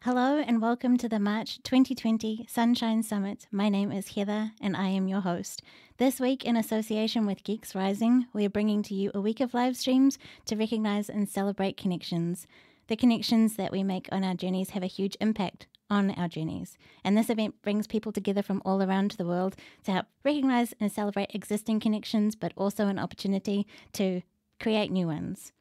Hello and welcome to the March 2020 Sunshine Summit. My name is Heather and I am your host. This week, in association with Geeks Rising, we are bringing to you a week of live streams to recognize and celebrate connections. The connections that we make on our journeys have a huge impact on our journeys. And this event brings people together from all around the world to help recognize and celebrate existing connections, but also an opportunity to create new ones.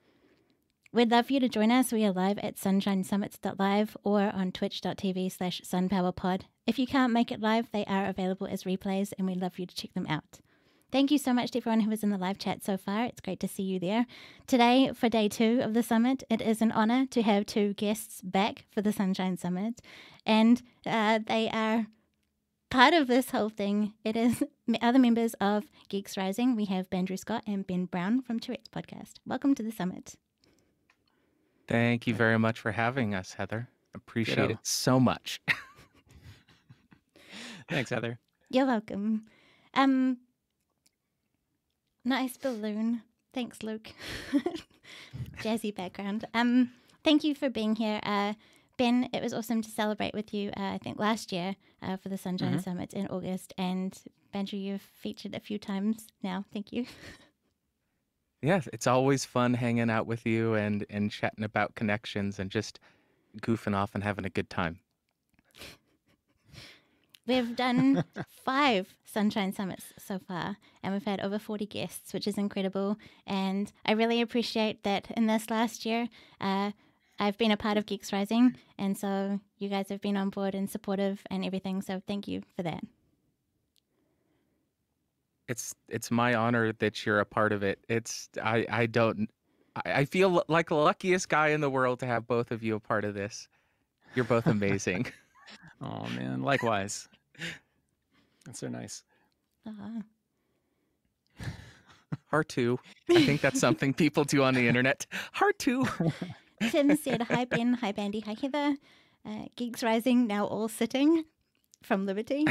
We'd love for you to join us. We are live at sunshinesummits.live or on twitch.tv/sunpowerpod. If you can't make it live, they are available as replays and we'd love for you to check them out. Thank you so much to everyone who was in the live chat so far. It's great to see you there. Today, for day 2 of the summit, it is an honor to have 2 guests back for the Sunshine Summit. And they are part of this whole thing. It is other members of Geeks Rising. We have Bandrew Scott and Ben Brown from Tourette's Podcast. Welcome to the summit. Thank you very much for having us, Heather. Appreciate it so much. Thanks, Heather. You're welcome. Nice balloon. Thanks, Luke. Jazzy background. Thank you for being here. Ben, it was awesome to celebrate with you, I think last year for the Sunshine Summit in August. And Bandrew, you've featured a few times now. Thank you. Yes, it's always fun hanging out with you and chatting about connections and just goofing off and having a good time. We've done 5 Sunshine Summits so far, and we've had over 40 guests, which is incredible. And I really appreciate that in this last year, I've been a part of Geeks Rising, and so you guys have been on board and supportive and everything, so thank you for that. It's my honor that you're a part of it. I feel like the luckiest guy in the world to have both of you a part of this. You're both amazing. Oh man, likewise. That's so nice. Heart 2. I think that's something people do on the internet. Heart 2. Tim said, hi Ben, hi Bandy, hi Heather. Geeks Rising, now all sitting from Liberty.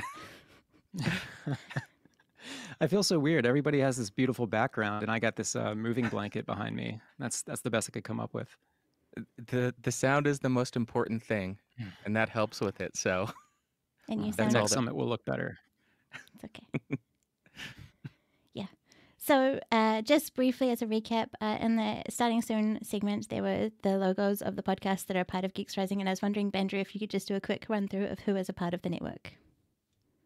I feel so weird. Everybody has this beautiful background, and I got this moving blanket behind me. That's the best I could come up with. The sound is the most important thing, and that helps with it. So, and you the sound next summit will look better. It's okay. Yeah. So just briefly as a recap, in the Starting Soon segment, there were the logos of the podcasts that are part of Geeks Rising, and I was wondering, Bandrew, if you could just do a quick run through of who is a part of the network.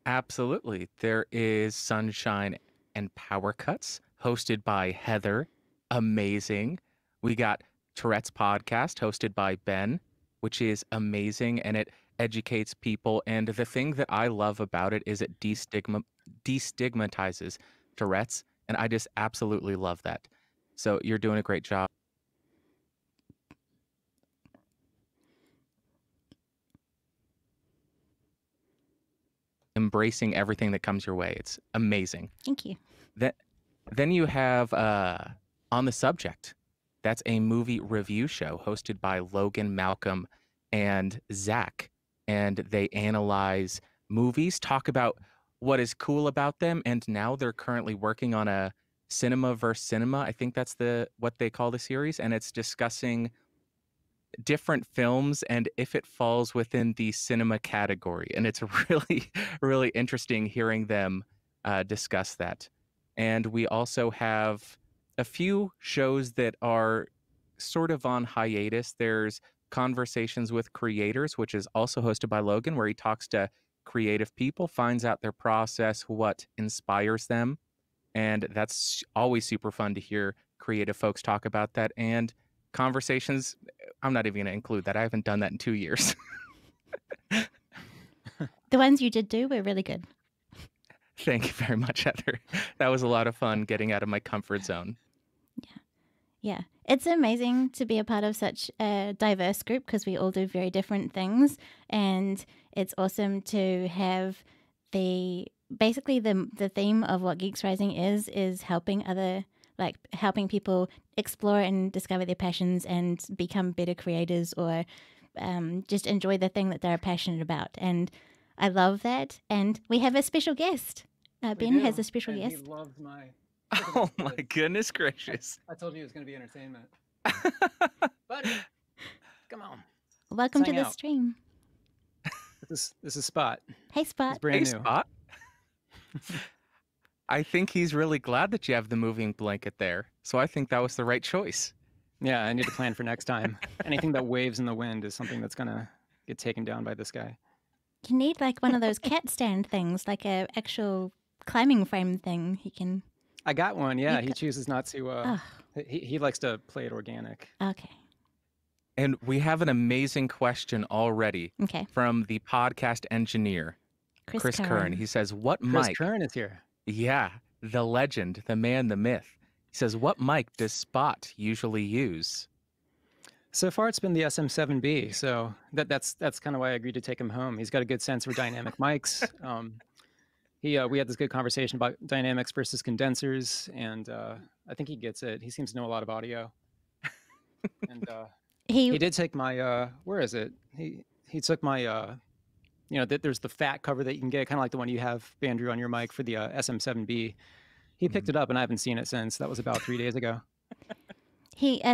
Absolutely. There is Sunshine and PowerCuts, hosted by Heather. Amazing. We got Tourette's Podcast, hosted by Ben, which is amazing, and it educates people. And the thing that I love about it is it destigmatizes Tourette's, and I just absolutely love that. So you're doing a great job. Embracing everything that comes your way. It's amazing. Thank you. Then you have On the Subject. That's a movie review show hosted by Logan, Malcolm, and Zach. And they analyze movies, talk about what is cool about them, and now they're currently working on a cinema versus cinema. I think that's what they call the series, and it's discussing different films and if it falls within the cinema category. And it's really, really interesting hearing them discuss that. And we also have a few shows that are sort of on hiatus. There's Conversations with Creators, which is also hosted by Logan, where he talks to creative people, finds out their process, what inspires them. And that's always super fun to hear creative folks talk about that. And Conversations, I'm not even going to include that. I haven't done that in 2 years. The ones you did do were really good. Thank you very much, Heather. That was a lot of fun getting out of my comfort zone. Yeah. It's amazing to be a part of such a diverse group because we all do very different things. And it's awesome to have the theme of what Geeks Rising is helping helping people explore and discover their passions and become better creators or just enjoy the thing that they're passionate about. And I love that. And we have a special guest. Ben has a special guest. He loves my... Oh my goodness gracious. I told you it was going to be entertainment. Buddy, come on. Welcome to the stream. This is Spot. Hey, He's Spot. brand Hey, new. Spot. I think he's really glad that you have the moving blanket there. So I think that was the right choice. Yeah, I need to plan for next time. Anything that waves in the wind is something that's gonna get taken down by this guy. You need like one of those cat stand things, like a actual climbing frame thing. He can. I got one. Yeah, You he got- chooses not to. Oh, He likes to play it organic. okay. And we have an amazing question already Okay. from the podcast engineer, Chris Curran. He says, what Chris mic? Curran is here. Yeah, the legend, the man, the myth. He says, what mic does Spot usually use? So far, it's been the SM7B. So that's kind of why I agreed to take him home. He's got a good sense for dynamic mics. We had this good conversation about dynamics versus condensers, and I think he gets it. He seems to know a lot of audio. And he did take my where is it? He took my there's the fat cover that you can get, kind of like the one you have, Andrew, on your mic for the SM7B. He picked it up, and I haven't seen it since. That was about 3 days ago.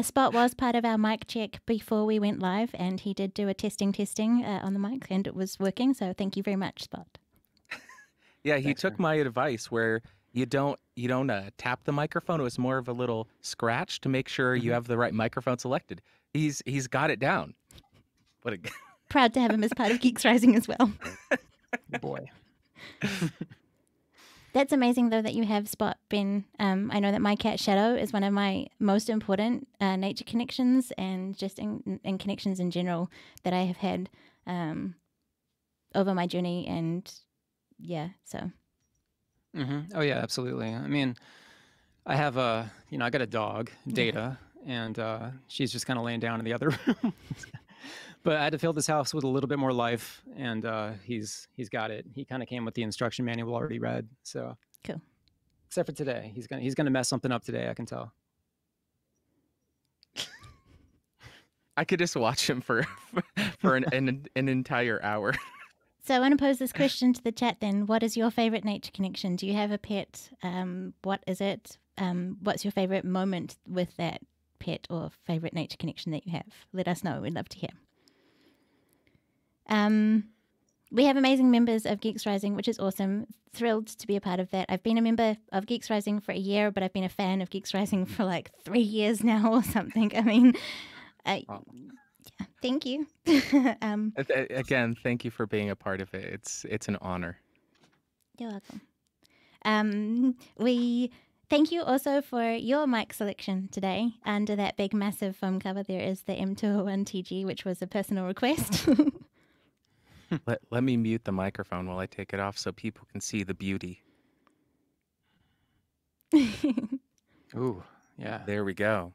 Spot was part of our mic check before we went live, and he did do a testing on the mic, and it was working. So thank you very much, Spot. Yeah, he Thanks, took man. my advice where you don't tap the microphone. It was more of a little scratch to make sure you have the right microphone selected. He's got it down. What a Proud to have him as part of Geeks Rising as well. Boy. That's amazing, though, that you have Spot, Ben. I know that my cat Shadow is one of my most important nature connections, and just in connections in general that I have had over my journey. And yeah, so. Oh yeah, absolutely. I mean, I have I got a dog, Data, and she's just kind of laying down in the other room. But I had to fill this house with a little bit more life, and he's got it. He kind of came with the instruction manual already read. So Cool. Except for today, he's gonna mess something up today. I can tell. I could just watch him for an entire hour. So I want to pose this question to the chat then. What is your favorite nature connection? Do you have a pet? What is it? What's your favorite moment with that pet or favorite nature connection that you have? Let us know. We'd love to hear. We have amazing members of Geeks Rising, which is awesome. Thrilled to be a part of that. I've been a member of Geeks Rising for a year, but I've been a fan of Geeks Rising for like 3 years now or something. I mean, yeah, thank you. Again, thank you for being a part of it. It's an honor. You're welcome. We thank you also for your mic selection today. Under that big, massive foam cover, there is the M201TG, which was a personal request. Let me mute the microphone while I take it off so people can see the beauty. Ooh, yeah. There we go.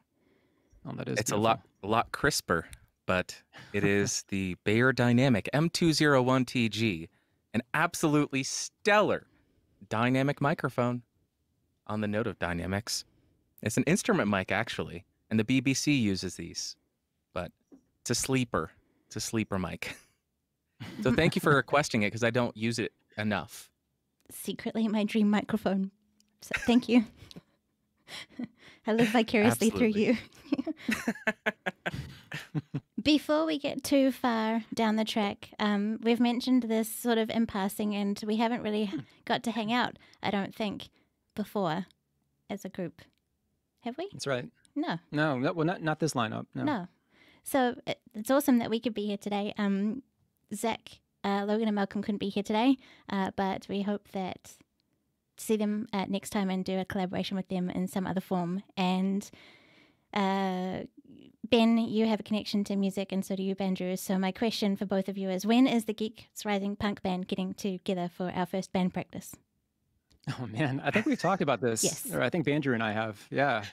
Oh, that is. It's beautiful. a lot crisper, but it is the Bayer Dynamic M201TG, an absolutely stellar dynamic microphone. On the note of dynamics, it's an instrument mic actually, and the BBC uses these, but it's a sleeper. It's a sleeper mic. So thank you for requesting it because I don't use it enough. Secretly my dream microphone. So thank you. I live vicariously through you. Before we get too far down the track, we've mentioned this sort of in passing, and we haven't really got to hang out, I don't think, before as a group. Have we? That's right. No. No, well, not this lineup. No. So it's awesome that we could be here today. Zach, Logan, and Malcolm couldn't be here today, but we hope that see them next time and do a collaboration with them in some other form. And Ben, you have a connection to music, and so do you, Andrew. So my question for both of you is, when is the Geeks Rising punk band getting together for our first band practice? Oh man, I think we've talked about this. Yes. Or I think Andrew and I have. Yeah.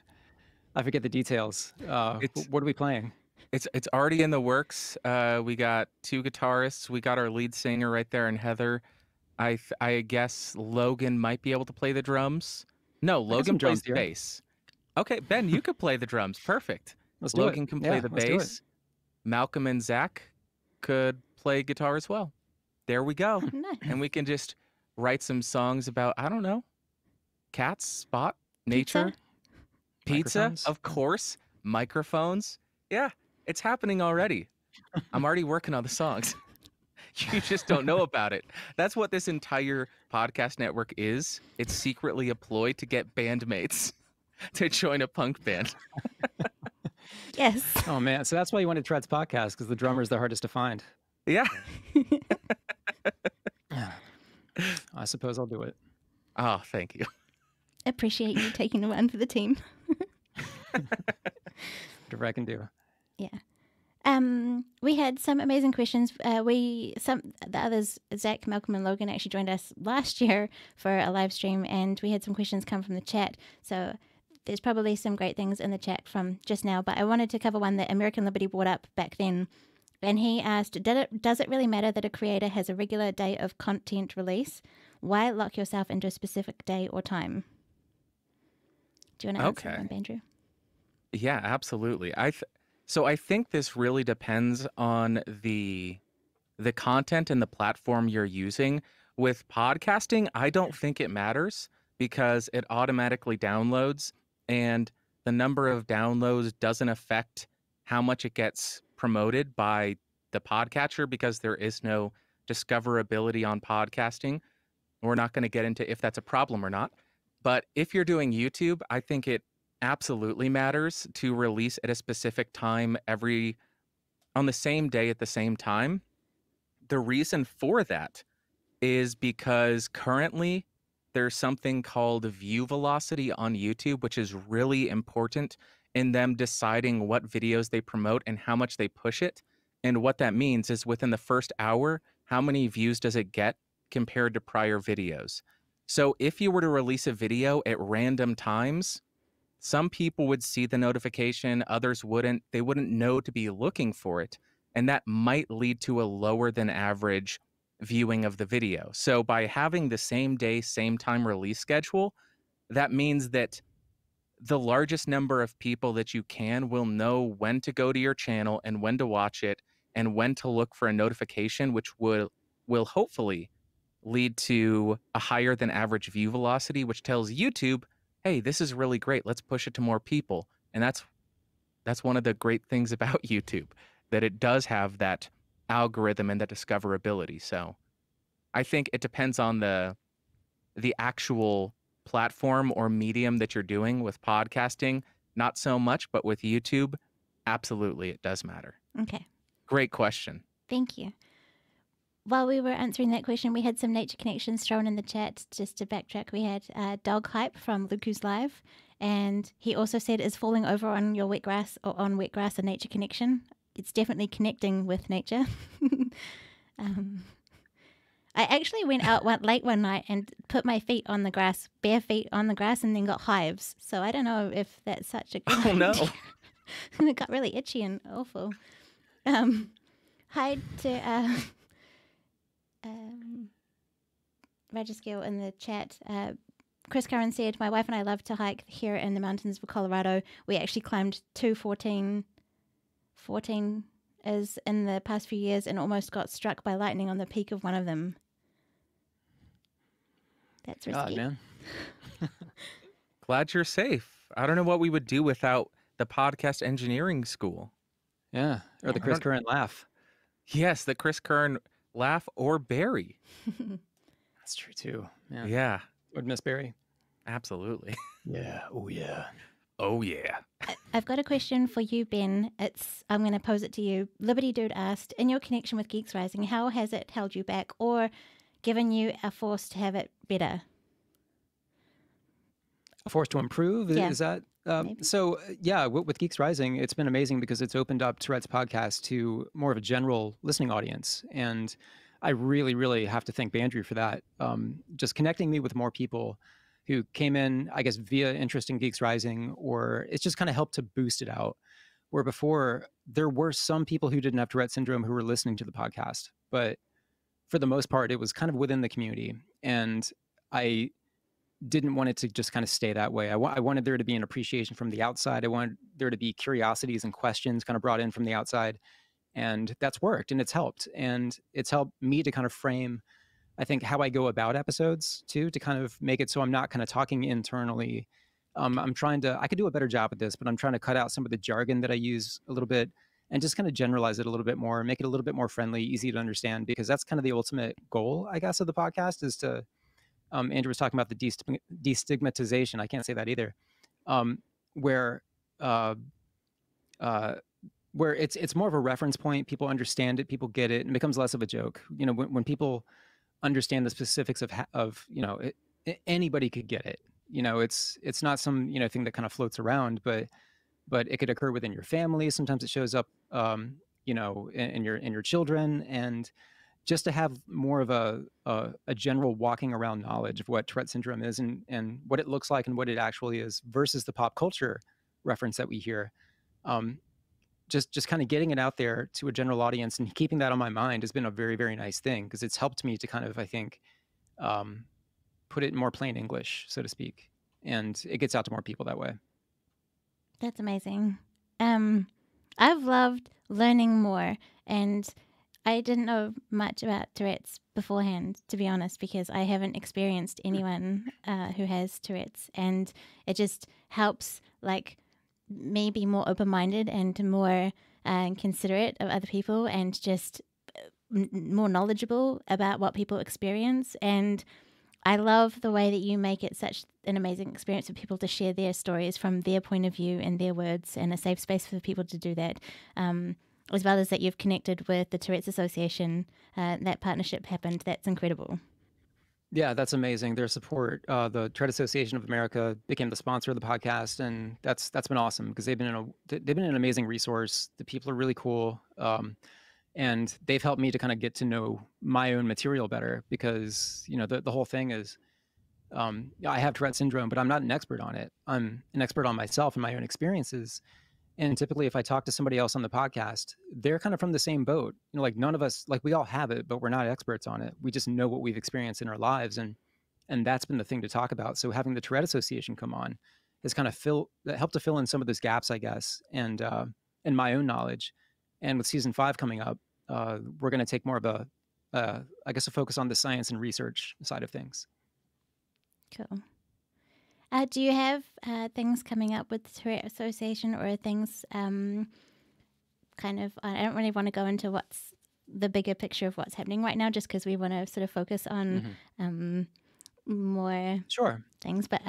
I forget the details. What are we playing? It's already in the works. We got 2 guitarists. We got our lead singer right there, and Heather. I guess Logan might be able to play the drums. No, Logan plays the bass. Okay, Ben, you could play the drums. Perfect. Logan can play the bass. Malcolm and Zach could play guitar as well. There we go. Nice. And we can just write some songs about, I don't know, cats, Spot, nature, pizza, of course, microphones. Yeah, it's happening already. I'm already working on the songs. You just don't know about it. That's what this entire podcast network is. It's secretly a ploy to get bandmates to join a punk band. Yes. Oh man, so that's why you wanted Tread's podcast, because the drummer is the hardest to find. Yeah. I suppose I'll do it. Oh, thank you. Appreciate you taking the one for the team. Whatever I can do. Yeah. We had some amazing questions. The others, Zach, Malcolm, and Logan, actually joined us last year for a live stream, and we had some questions come from the chat. So there's probably some great things in the chat from just now, but I wanted to cover one that American Liberty brought up back then. And he asked, does it really matter that a creator has a regular day of content release? Why lock yourself into a specific day or time? Do you want to answer that one, Andrew? Yeah, absolutely. So I think this really depends on the content and the platform you're using. With podcasting, I don't think it matters because it automatically downloads, and the number of downloads doesn't affect how much it gets promoted by the podcatcher because there is no discoverability on podcasting. We're not going to get into if that's a problem or not. But if you're doing YouTube, I think it absolutely matters to release at a specific time on the same day at the same time. The reason for that is because currently there's something called view velocity on YouTube, which is really important in them deciding what videos they promote and how much they push it. And what that means is within the first hour, how many views does it get compared to prior videos? So if you were to release a video at random times, some people would see the notification, others wouldn't. They wouldn't know to be looking for it. And that might lead to a lower than average viewing of the video. So by having the same day, same time release schedule, that means that the largest number of people that you can will know when to go to your channel and when to watch it and when to look for a notification, which will hopefully lead to a higher than average view velocity, which tells YouTube, hey, this is really great. Let's push it to more people. And that's one of the great things about YouTube, that it does have that algorithm and that discoverability. So I think it depends on the actual platform or medium that you're doing. With podcasting, not so much, but with YouTube, absolutely, it does matter. Okay. Great question. Thank you. While we were answering that question, we had some nature connections thrown in the chat. Just to backtrack, we had Dog Hype from Luku's Live, and he also said, is falling over on your wet grass or on wet grass a nature connection? It's definitely connecting with nature. I actually went out late one night and put my feet on the grass, bare feet on the grass, and then got hives. So I don't know if that's such a good idea. no. It got really itchy and awful. Hi to Regiskill in the chat. Chris Curran said, my wife and I love to hike here in the mountains of Colorado. We actually climbed 214 is in the past few years and almost got struck by lightning on the peak of one of them. That's risky. God, man. Glad you're safe. I don't know what we would do without the podcast engineering school. Yeah, or the Chris Curran laugh. Yes, the Chris Curran laugh or Barry. That's true too. Yeah. Would miss Barry. Absolutely. Yeah. Oh yeah. Oh yeah. I've got a question for you, Ben. I'm going to pose it to you. Liberty Dude asked, in your connection with Geeks Rising, how has it held you back or given you a force to have it better? A force to improve? Yeah. Is that? So yeah, with Geeks Rising, it's been amazing because it's opened up Tourette's podcast to more of a general listening audience. And I really, really have to thank Bandrew for that. Just connecting me with more people who came in, I guess, via interest in Geeks Rising, or it's just kind of helped to boost it out. Where before, there were some people who didn't have Tourette syndrome who were listening to the podcast, but for the most part, it was kind of within the community. And I didn't want it to just kind of stay that way. I wanted there to be an appreciation from the outside. I wanted there to be curiosities and questions kind of brought in from the outside. And that's worked and it's helped. And it's helped me to kind of frame, I think, how I go about episodes too, to kind of make it so I'm not kind of talking internally. I could do a better job at this, but I'm trying to cut out some of the jargon that I use a little bit. and just kind of generalize it a little bit more, make it a little bit more friendly, easy to understand, because that's kind of the ultimate goal, I guess, of the podcast is to, Andrew was talking about the destigmatization. I can't say that either. Where, uh, uh, where it's more of a reference point. People understand it, people get it, and it becomes less of a joke. You know, when people understand the specifics of anybody could get it. You know, it's not some thing that kind of floats around, but it could occur within your family. Sometimes it shows up, in your children, and just to have more of a general walking around knowledge of what Tourette syndrome is, and what it looks like and what it actually is versus the pop culture reference that we hear. Um, just kind of getting it out there to a general audience and keeping that on my mind has been a very, very nice thing, because it's helped me to kind of, I think, um, put it in more plain English, so to speak, and it gets out to more people that way. That's amazing. I've loved learning more, and I didn't know much about Tourette's beforehand, to be honest, because I haven't experienced anyone who has Tourette's, and it just helps, like, me be more open-minded and more considerate of other people, and just more knowledgeable about what people experience. And I love the way that you make it such an amazing experience for people to share their stories from their point of view and their words, and a safe space for people to do that. As well as that you've connected with the Tourette's Association. That partnership happened. That's incredible. Yeah, that's amazing. Their support, the Tourette Association of America became the sponsor of the podcast, and that's been awesome, because they've been an amazing resource. The people are really cool, and they've helped me to kind of get to know my own material better, because the whole thing is, I have Tourette syndrome, but I'm not an expert on it. I'm an expert on myself and my own experiences. And typically, if I talk to somebody else on the podcast, they're kind of from the same boat. Like, none of us, like, we all have it, but we're not experts on it. We just know what we've experienced in our lives, and that's been the thing to talk about. So having the Tourette Association come on has kind of helped to fill in some of those gaps, I guess, and in my own knowledge. And with season 5 coming up, we're going to take more of a focus on the science and research side of things. Cool. Do you have things coming up with the Tourette Association, or things kind of, I don't really want to go into what's the bigger picture of what's happening right now, just because we want to sort of focus on more things. But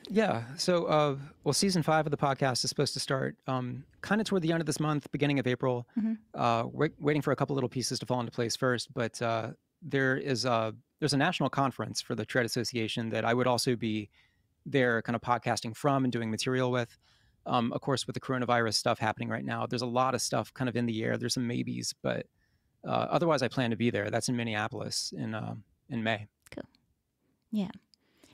yeah. So, season 5 of the podcast is supposed to start kind of toward the end of this month, beginning of April. Waiting for a couple little pieces to fall into place first, but there's a national conference for the Tourette Association that I would also be there kind of podcasting from and doing material with. Of course, with the coronavirus stuff happening right now, there's a lot of stuff kind of in the air. There's some maybes, but otherwise I plan to be there. That's in Minneapolis in May. Cool. Yeah.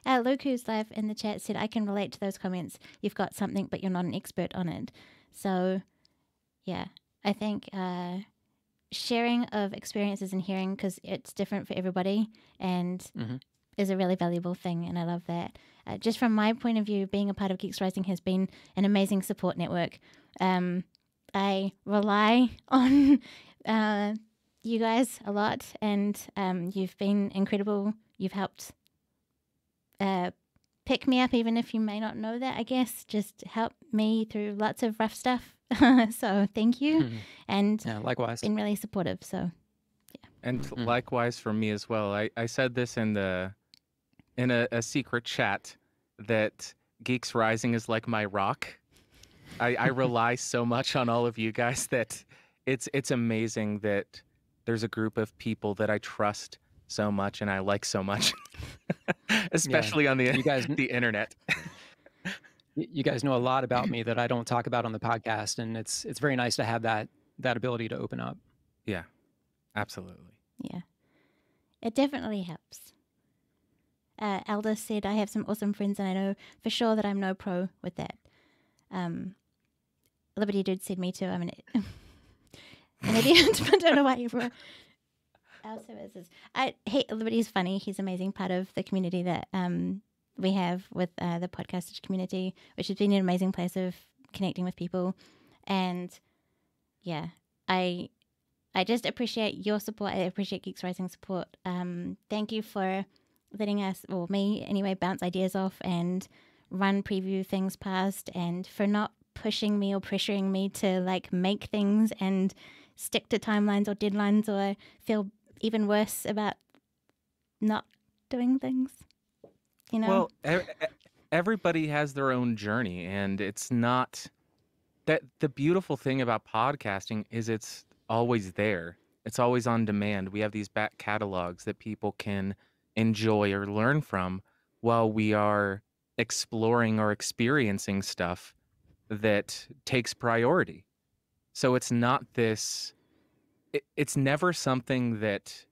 Luke, who's live in the chat, said, I can relate to those comments. You've got something, but you're not an expert on it. So, yeah, I think sharing of experiences and hearing, because it's different for everybody, and is a really valuable thing, and I love that. Just from my point of view, being a part of Geeks Rising has been an amazing support network. I rely on you guys a lot, and you've been incredible. You've helped pick me up, even if you may not know that, I guess. Just help me through lots of rough stuff. So thank you. And yeah, likewise. Been really supportive. So yeah. And likewise for me as well. I said this in a secret chat that Geeks Rising is like my rock. I rely so much on all of you guys that it's amazing that there's a group of people that I trust so much and I like so much, especially on the internet. You guys know a lot about me that I don't talk about on the podcast, and it's very nice to have that ability to open up. Yeah, absolutely. Yeah, it definitely helps. Elda said, I have some awesome friends, and I know for sure that I'm no pro with that. Liberty Dude said, me too. I'm an idiot, but I don't know why you're Liberty's funny. He's an amazing part of the community that we have with the podcastage community, which has been an amazing place of connecting with people. And yeah, I just appreciate your support. I appreciate Geeks Rising support. Thank you for letting us, or me anyway, bounce ideas off and run preview things past, and for not pushing me or pressuring me to like make things and stick to timelines or deadlines, or feel even worse about not doing things, you know? Well, everybody has their own journey, and it's not that the beautiful thing about podcasting is it's always there. It's always on demand. We have these back catalogs that people can enjoy or learn from while we are exploring or experiencing stuff that takes priority. So it's not this, it's never something that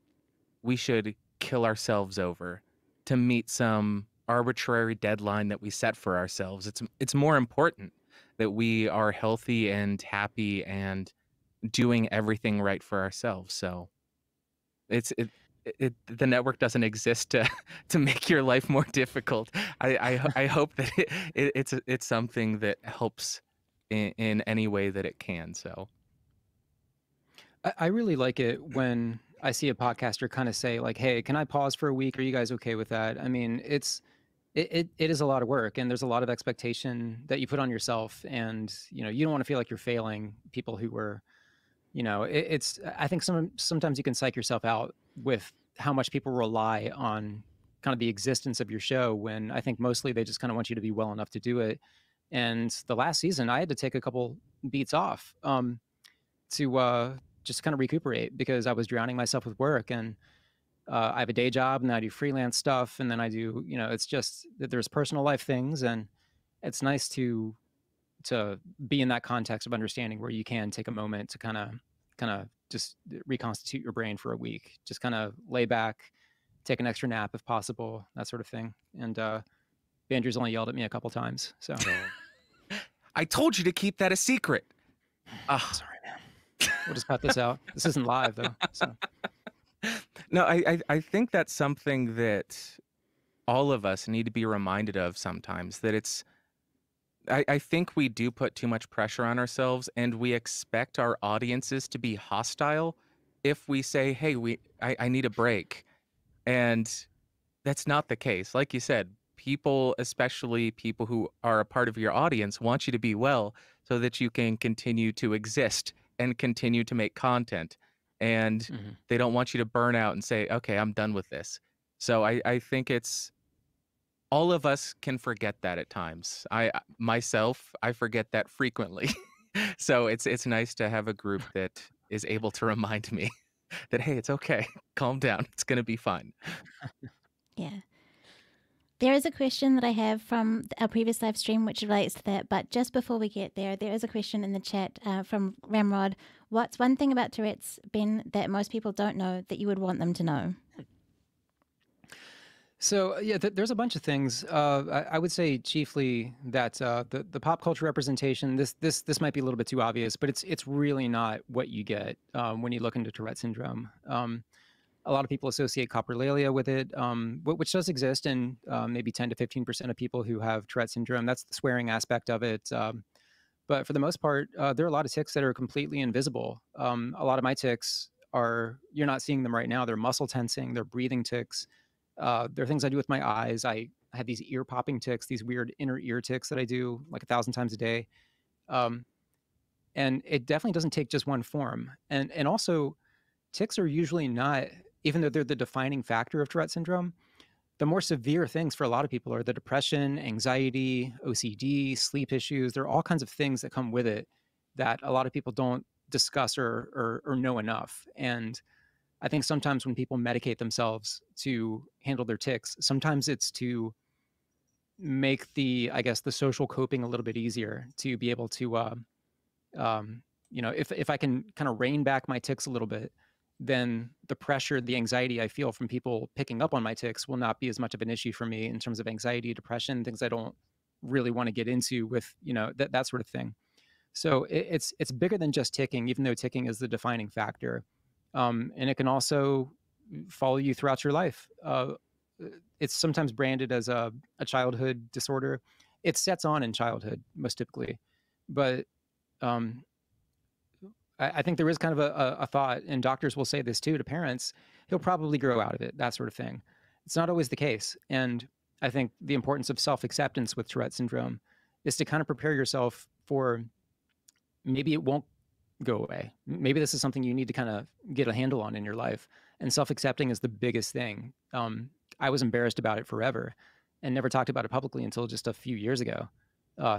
we should kill ourselves over to meet some arbitrary deadline that we set for ourselves. It's more important that we are healthy and happy and doing everything right for ourselves. So it's the network doesn't exist to to make your life more difficult. I hope that it's something that helps in any way that it can. So I really like it when I see a podcaster kind of say like, "Hey, can I pause for a week? Are you guys okay with that?" I mean, it is a lot of work, and there's a lot of expectation that you put on yourself, and you don't want to feel like you're failing people who were, it's. I think sometimes you can psych yourself out with how much people rely on kind of the existence of your show, when I think mostly they just kind of want you to be well enough to do it. And the last season, I had to take a couple beats off. To just kind of recuperate, because I was drowning myself with work, and I have a day job, and I do freelance stuff, and then I do, it's just that there's personal life things, and it's nice to be in that context of understanding where you can take a moment to kind of just reconstitute your brain for a week, just kind of lay back, take an extra nap if possible, that sort of thing. And Andrew's only yelled at me a couple times, so I told you to keep that a secret. sorry, man. We'll just cut this out. This isn't live though, so. No, I think that's something that all of us need to be reminded of sometimes, that I think we do put too much pressure on ourselves, and we expect our audiences to be hostile if we say, hey, I need a break. And that's not the case. Like you said, people, especially people who are a part of your audience, want you to be well so that you can continue to exist and continue to make content. And they don't want you to burn out and say, okay, I'm done with this. So I think it's, all of us can forget that at times. Myself, I forget that frequently. So it's nice to have a group that is able to remind me that, hey, it's okay. Calm down. It's going to be fine. Yeah. There is a question that I have from our previous live stream which relates to that, but just before we get there, there is a question in the chat from Ramrod. What's one thing about Tourette's, Ben, that most people don't know that you would want them to know? So yeah, there's a bunch of things. I would say chiefly that the pop culture representation. This might be a little bit too obvious, but it's really not what you get when you look into Tourette syndrome. A lot of people associate coprolalia with it, which does exist in maybe 10 to 15% of people who have Tourette syndrome. That's the swearing aspect of it. But for the most part, there are a lot of tics that are completely invisible. A lot of my tics you're not seeing them right now. They're muscle tensing, they're breathing tics. There are things I do with my eyes. I have these ear popping tics, these weird inner ear tics that I do like 1,000 times a day. And it definitely doesn't take just one form. And also, tics are usually not, even though they're the defining factor of Tourette syndrome, the more severe things for a lot of people are the depression, anxiety, OCD, sleep issues. There are all kinds of things that come with it that a lot of people don't discuss or know enough. And I think sometimes when people medicate themselves to handle their tics, sometimes it's to make I guess, the social coping a little bit easier, to be able to, if I can kind of rein back my tics a little bit, then the pressure, the anxiety I feel from people picking up on my tics will not be as much of an issue for me in terms of anxiety, depression, things I don't really want to get into with, that sort of thing. So it's bigger than just ticking, even though ticking is the defining factor. And it can also follow you throughout your life. It's sometimes branded as a childhood disorder. It sets on in childhood, most typically. But I think there is kind of a thought, and doctors will say this too to parents, he'll probably grow out of it, that sort of thing. It's not always the case. And I think the importance of self-acceptance with Tourette syndrome is to kind of prepare yourself for maybe it won't go away. Maybe this is something you need to kind of get a handle on in your life. And self-accepting is the biggest thing. I was embarrassed about it forever and never talked about it publicly until just a few years ago,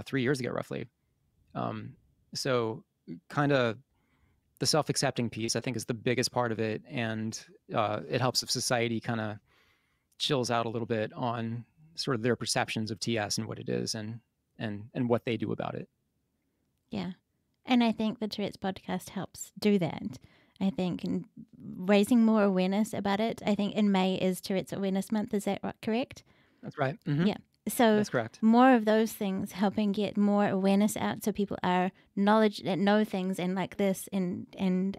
3 years ago, roughly. So kind of the self-accepting piece, I think, is the biggest part of it. And it helps if society kind of chills out a little bit on sort of their perceptions of TS and what it is and what they do about it. Yeah. And I think the Tourette's podcast helps do that. I think in raising more awareness about it. I think in May is Tourette's Awareness Month. Is that correct? That's right. Mm-hmm. Yeah. So that's correct. More of those things helping get more awareness out so people are knowledge that know things and like this and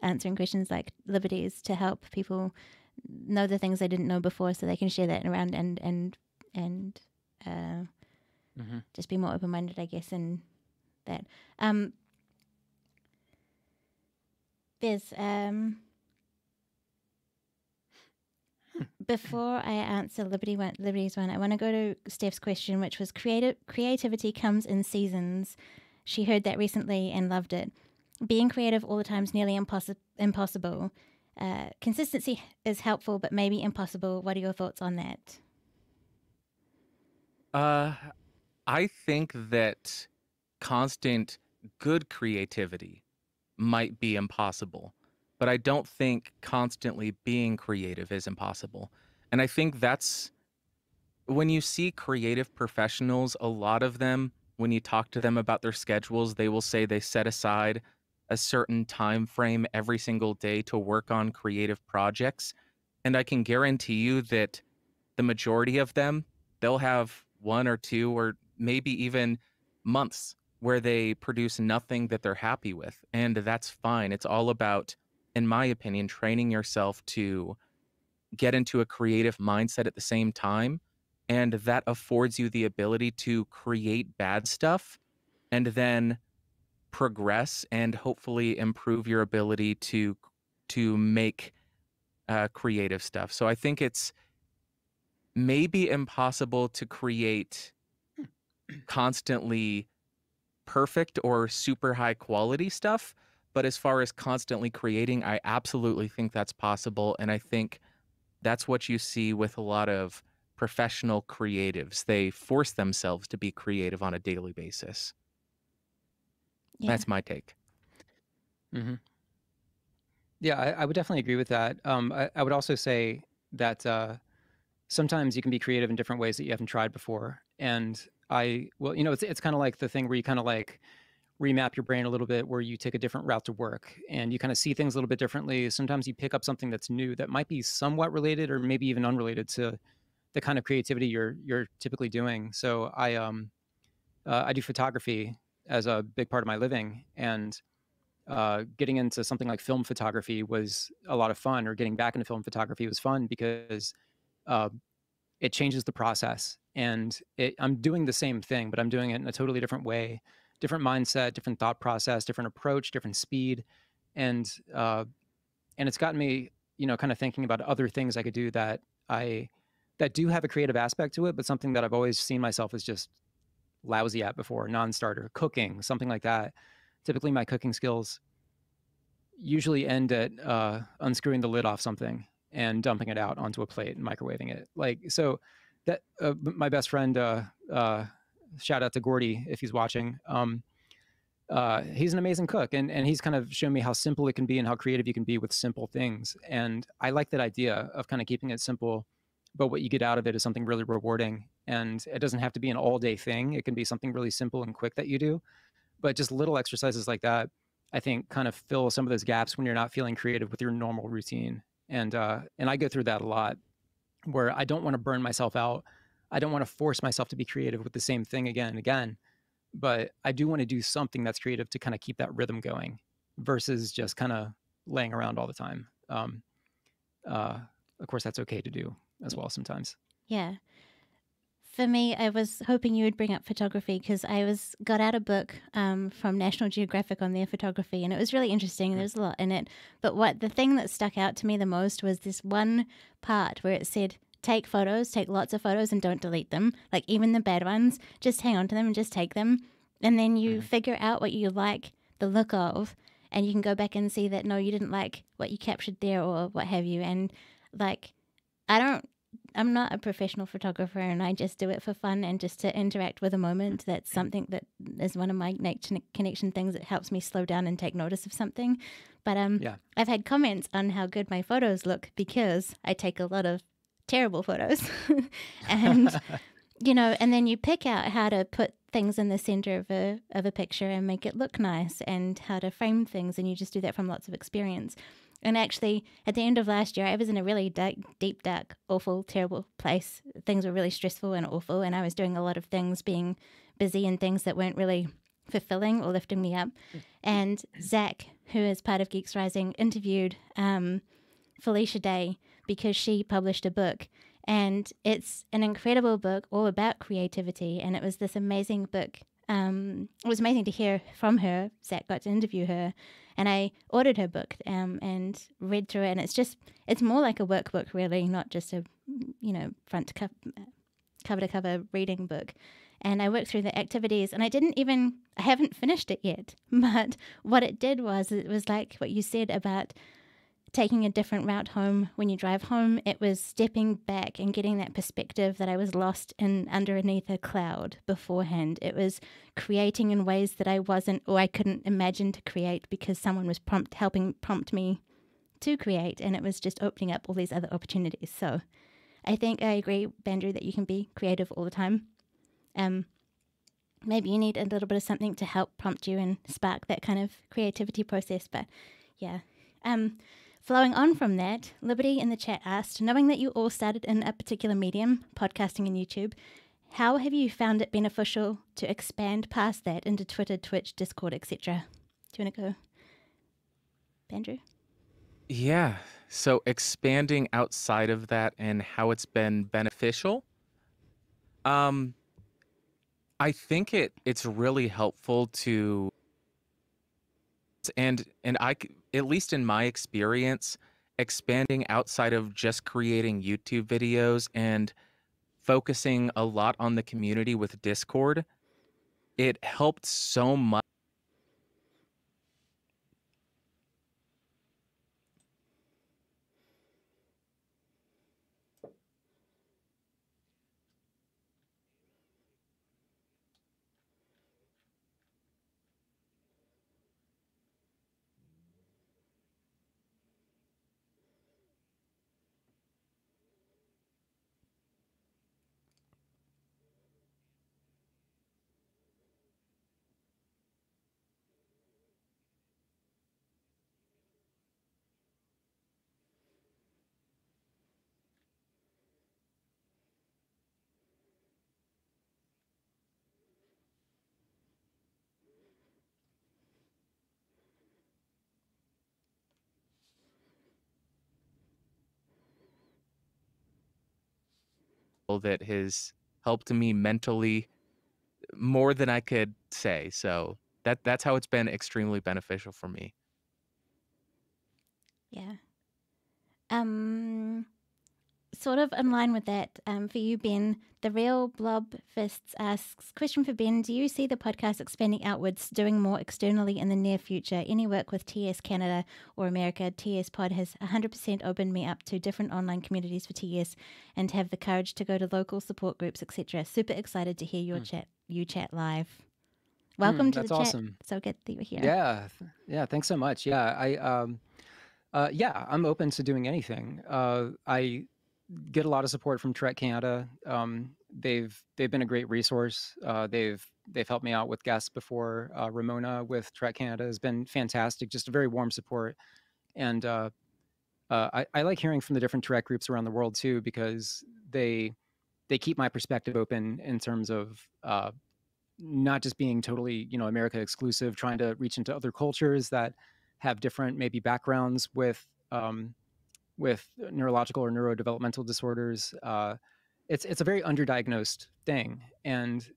answering questions like Liberties to help people know the things they didn't know before so they can share that around and just be more open-minded, I guess, in that. There's before I answer Liberty's one, I want to go to Steph's question, which was creativity comes in seasons. She heard that recently and loved it. Being creative all the time is nearly impossible. Consistency is helpful, but maybe impossible. What are your thoughts on that? I think that constant good creativity might be impossible, but I don't think constantly being creative is impossible. And I think that's when you see creative professionals, a lot of them, when you talk to them about their schedules, they will say they set aside a certain time frame every single day to work on creative projects. And I can guarantee you that the majority of them, they'll have 1 or 2 or maybe even months where they produce nothing that they're happy with. And that's fine. It's all about, in my opinion, training yourself to get into a creative mindset at the same time. And that affords you the ability to create bad stuff and then progress and hopefully improve your ability to make creative stuff. So I think it's maybe impossible to create constantly perfect or super high quality stuff, but as far as constantly creating, I absolutely think that's possible. And I think that's what you see with a lot of professional creatives. They force themselves to be creative on a daily basis. Yeah. That's my take. Mm-hmm. Yeah, I would definitely agree with that. I would also say that sometimes you can be creative in different ways that you haven't tried before. And it's kind of like the thing where you kind of like remap your brain a little bit, where you take a different route to work and you kind of see things a little bit differently. Sometimes you pick up something that's new that might be somewhat related or maybe even unrelated to the kind of creativity you're typically doing. So I do photography as a big part of my living, and getting into something like film photography was a lot of fun, or getting back into film photography was fun because it changes the process. And I'm doing the same thing, but I'm doing it in a totally different way, different mindset, different thought process, different approach, different speed. And it's gotten me, kind of thinking about other things I could do that do have a creative aspect to it, but something that I've always seen myself as just lousy at before, non-starter, cooking, something like that. Typically my cooking skills usually end at unscrewing the lid off something and dumping it out onto a plate and microwaving it. So that my best friend, shout out to Gordy if he's watching. He's an amazing cook, and he's kind of shown me how simple it can be and how creative you can be with simple things. And I like that idea of kind of keeping it simple, but what you get out of it is something really rewarding. And it doesn't have to be an all-day thing. It can be something really simple and quick that you do. But just little exercises like that, I think, kind of fill some of those gaps when you're not feeling creative with your normal routine. And I go through that a lot, where I don't want to burn myself out. I don't want to force myself to be creative with the same thing again and again. But I do want to do something that's creative to kind of keep that rhythm going versus just kind of laying around all the time. Of course, that's okay to do as well sometimes. Yeah. For me, I was hoping you would bring up photography because I got out a book from National Geographic on their photography, and it was really interesting. There's a lot in it. But the thing that stuck out to me the most was this one part where it said, take photos, take lots of photos and don't delete them. Like even the bad ones, just hang on to them and just take them. And then you figure out what you like the look of, and you can go back and see that, no, you didn't like what you captured there or what have you. And like, I'm not a professional photographer, and I just do it for fun and just to interact with a moment. That's something that is one of my nature connection things that helps me slow down and take notice of something. But I've had comments on how good my photos look because I take a lot of terrible photos. And and then you pick out how to put things in the center of a picture and make it look nice, and how to frame things, and you just do that from lots of experience. And actually, at the end of last year, I was in a really deep, dark, awful, terrible place. Things were really stressful and awful, and I was doing a lot of things, being busy in things that weren't really fulfilling or lifting me up. And Zach, who is part of Geeks Rising, interviewed Felicia Day because she published a book. And it's an incredible book all about creativity. And it was this amazing book. It was amazing to hear from her. Zach got to interview her. And I ordered her book and read through it. And it's more like a workbook, really, not just a, front to cover to cover reading book. And I worked through the activities, and I haven't finished it yet. But what it did was, it was like what you said about taking a different route home. When you drive home, it was stepping back and getting that perspective that I was lost in underneath a cloud beforehand. It was creating in ways that I wasn't, or I couldn't imagine to create, because someone was helping prompt me to create, and it was just opening up all these other opportunities. So I think I agree, Bandrew, that you can be creative all the time. Maybe you need a little bit of something to help prompt you and spark that kind of creativity process, but yeah. Flowing on from that, Liberty in the chat asked, knowing that you all started in a particular medium, podcasting and YouTube, how have you found it beneficial to expand past that into Twitter, Twitch, Discord, etc.? Do you want to go, Bandrew? Yeah. So expanding outside of that and how it's been beneficial. I think it's really helpful to, and at least in my experience, expanding outside of just creating YouTube videos and focusing a lot on the community with Discord, it helped so much. That has helped me mentally more than I could say. So that's how it's been extremely beneficial for me. Yeah. Sort of in line with that, for you, Ben, the real Blob Fists asks, question for Ben, do you see the podcast expanding outwards, doing more externally in the near future? Any work with TS Canada or America? TS Pod has 100% opened me up to different online communities for TS and have the courage to go to local support groups, etc. Super excited to hear you chat live. Welcome to the chat. Awesome. So good that you're here. Yeah. Thanks so much. Yeah, I'm open to doing anything. I get a lot of support from Trek Canada. They've been a great resource. They've helped me out with guests before. Ramona with Trek Canada has been fantastic. Just a very warm support. And I like hearing from the different Trek groups around the world too, because they keep my perspective open in terms of not just being totally, America exclusive, trying to reach into other cultures that have different maybe backgrounds with neurological or neurodevelopmental disorders. It's a very underdiagnosed thing, and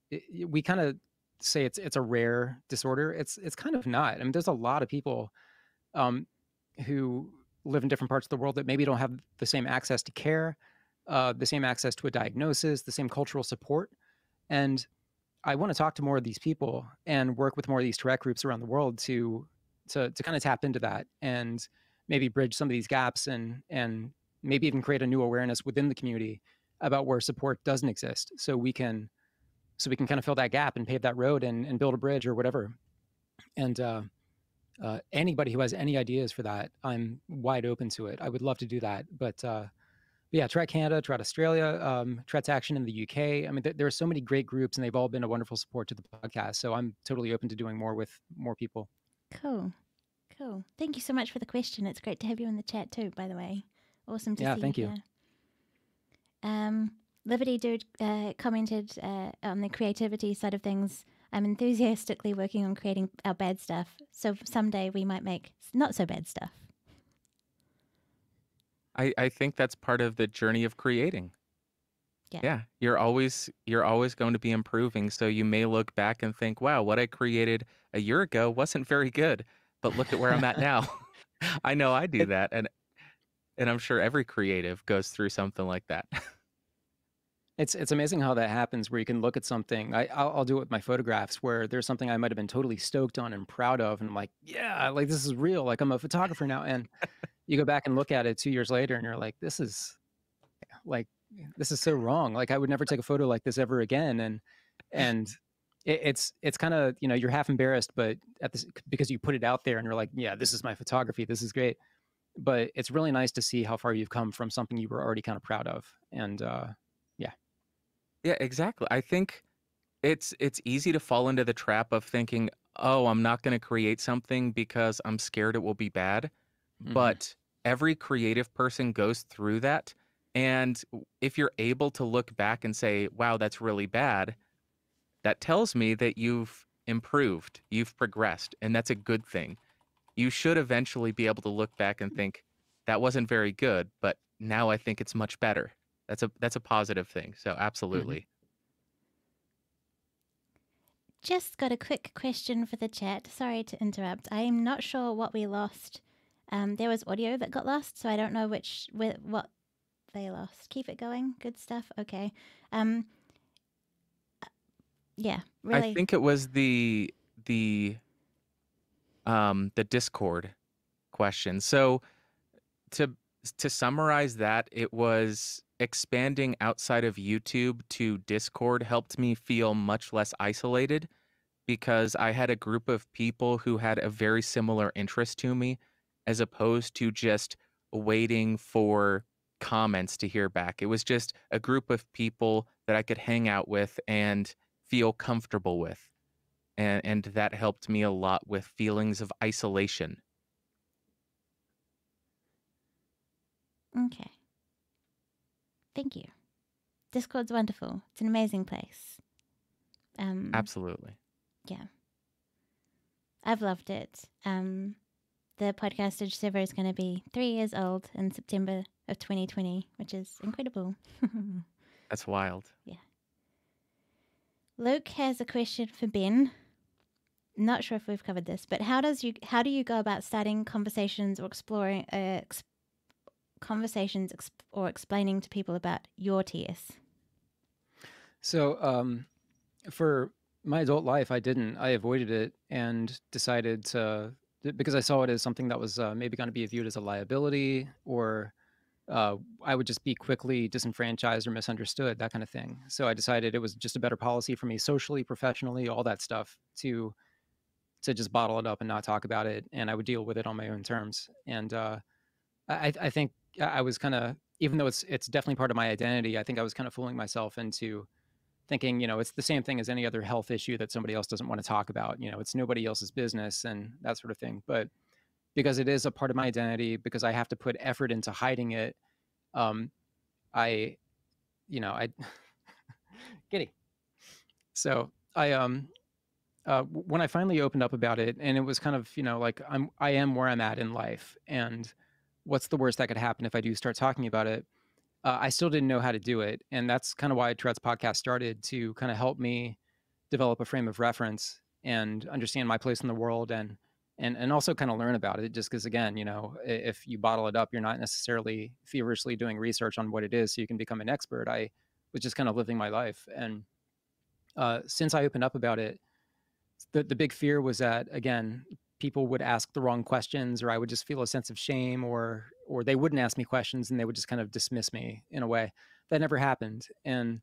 we kind of say it's a rare disorder. It's kind of not. I mean, there's a lot of people who live in different parts of the world that maybe don't have the same access to care, the same access to a diagnosis, the same cultural support, and I want to talk to more of these people and work with more of these Tourette groups around the world to kind of tap into that and maybe bridge some of these gaps and maybe even create a new awareness within the community about where support doesn't exist, so we can kind of fill that gap and pave that road and build a bridge or whatever. And anybody who has any ideas for that, I'm wide open to it. I would love to do that. But yeah, Tourette Canada, Tourette Australia, Tourette's Action in the UK. I mean, there are so many great groups, and they've all been a wonderful support to the podcast. So I'm totally open to doing more with more people. Cool. Thank you so much for the question. It's great to have you in the chat too, by the way. Awesome to see you. Thank you. Liberty Dude commented on the creativity side of things. I'm enthusiastically working on creating our bad stuff, so someday we might make not so bad stuff. I think that's part of the journey of creating. Yeah, you're always going to be improving. So you may look back and think, wow, what I created a year ago wasn't very good, but look at where I'm at now. I know I do that, and I'm sure every creative goes through something like that. It's amazing how that happens, where you can look at something. I'll do it with my photographs, where there's something I might have been totally stoked on and proud of, and I'm like, yeah, like this is real. Like I'm a photographer now, and you go back and look at it 2 years later, and you're like, this is so wrong. Like I would never take a photo like this ever again. And it's kind of, you're half embarrassed, but because you put it out there and you're like, yeah, this is my photography, this is great. But it's really nice to see how far you've come from something you were already kind of proud of. And Yeah, exactly. I think it's easy to fall into the trap of thinking, oh, I'm not going to create something because I'm scared it will be bad. But every creative person goes through that. And if you're able to look back and say, wow, that's really bad, that tells me that you've improved, you've progressed, and that's a good thing. You should eventually be able to look back and think, that wasn't very good, but now I think it's much better. That's a positive thing. So absolutely. Just got a quick question for the chat. Sorry to interrupt. I'm not sure what we lost. There was audio that got lost, so I don't know what they lost. Keep it going. Good stuff. Okay. Yeah, really. I think it was the Discord question. So to summarize that, it was expanding outside of YouTube to Discord helped me feel much less isolated, because I had a group of people who had a very similar interest to me, as opposed to just waiting for comments to hear back. It was just a group of people that I could hang out with and feel comfortable with. And that helped me a lot with feelings of isolation. Okay. Thank you. Discord's wonderful. It's an amazing place. Absolutely. Yeah. I've loved it. The podcastage server is going to be 3 years old in September of 2020, which is incredible. That's wild. Yeah. Luke has a question for Ben. Not sure if we've covered this, but how do you go about starting conversations or exploring or explaining to people about your TS? So for my adult life, I avoided it and decided to, because I saw it as something that was maybe going to be viewed as a liability, or I would just be quickly disenfranchised or misunderstood, that kind of thing. So I decided it was just a better policy for me socially, professionally, all that stuff, to just bottle it up and not talk about it, and I would deal with it on my own terms. And I think I was kind of, even though it's definitely part of my identity, I think I was kind of fooling myself into thinking, it's the same thing as any other health issue that somebody else doesn't want to talk about. It's nobody else's business and that sort of thing. But because it is a part of my identity, because I have to put effort into hiding it, I Giddy. So when I finally opened up about it, and it was kind of, like I am where I'm at in life, and what's the worst that could happen if I do start talking about it? I still didn't know how to do it. And that's kind of why Tourette's podcast started, to kind of help me develop a frame of reference and understand my place in the world, and also kind of learn about it. Just because, again, if you bottle it up, you're not necessarily feverishly doing research on what it is so you can become an expert. I was just kind of living my life. And since I opened up about it, the big fear was that, again, people would ask the wrong questions, or I would just feel a sense of shame, or they wouldn't ask me questions and they would just kind of dismiss me in a way. That never happened. And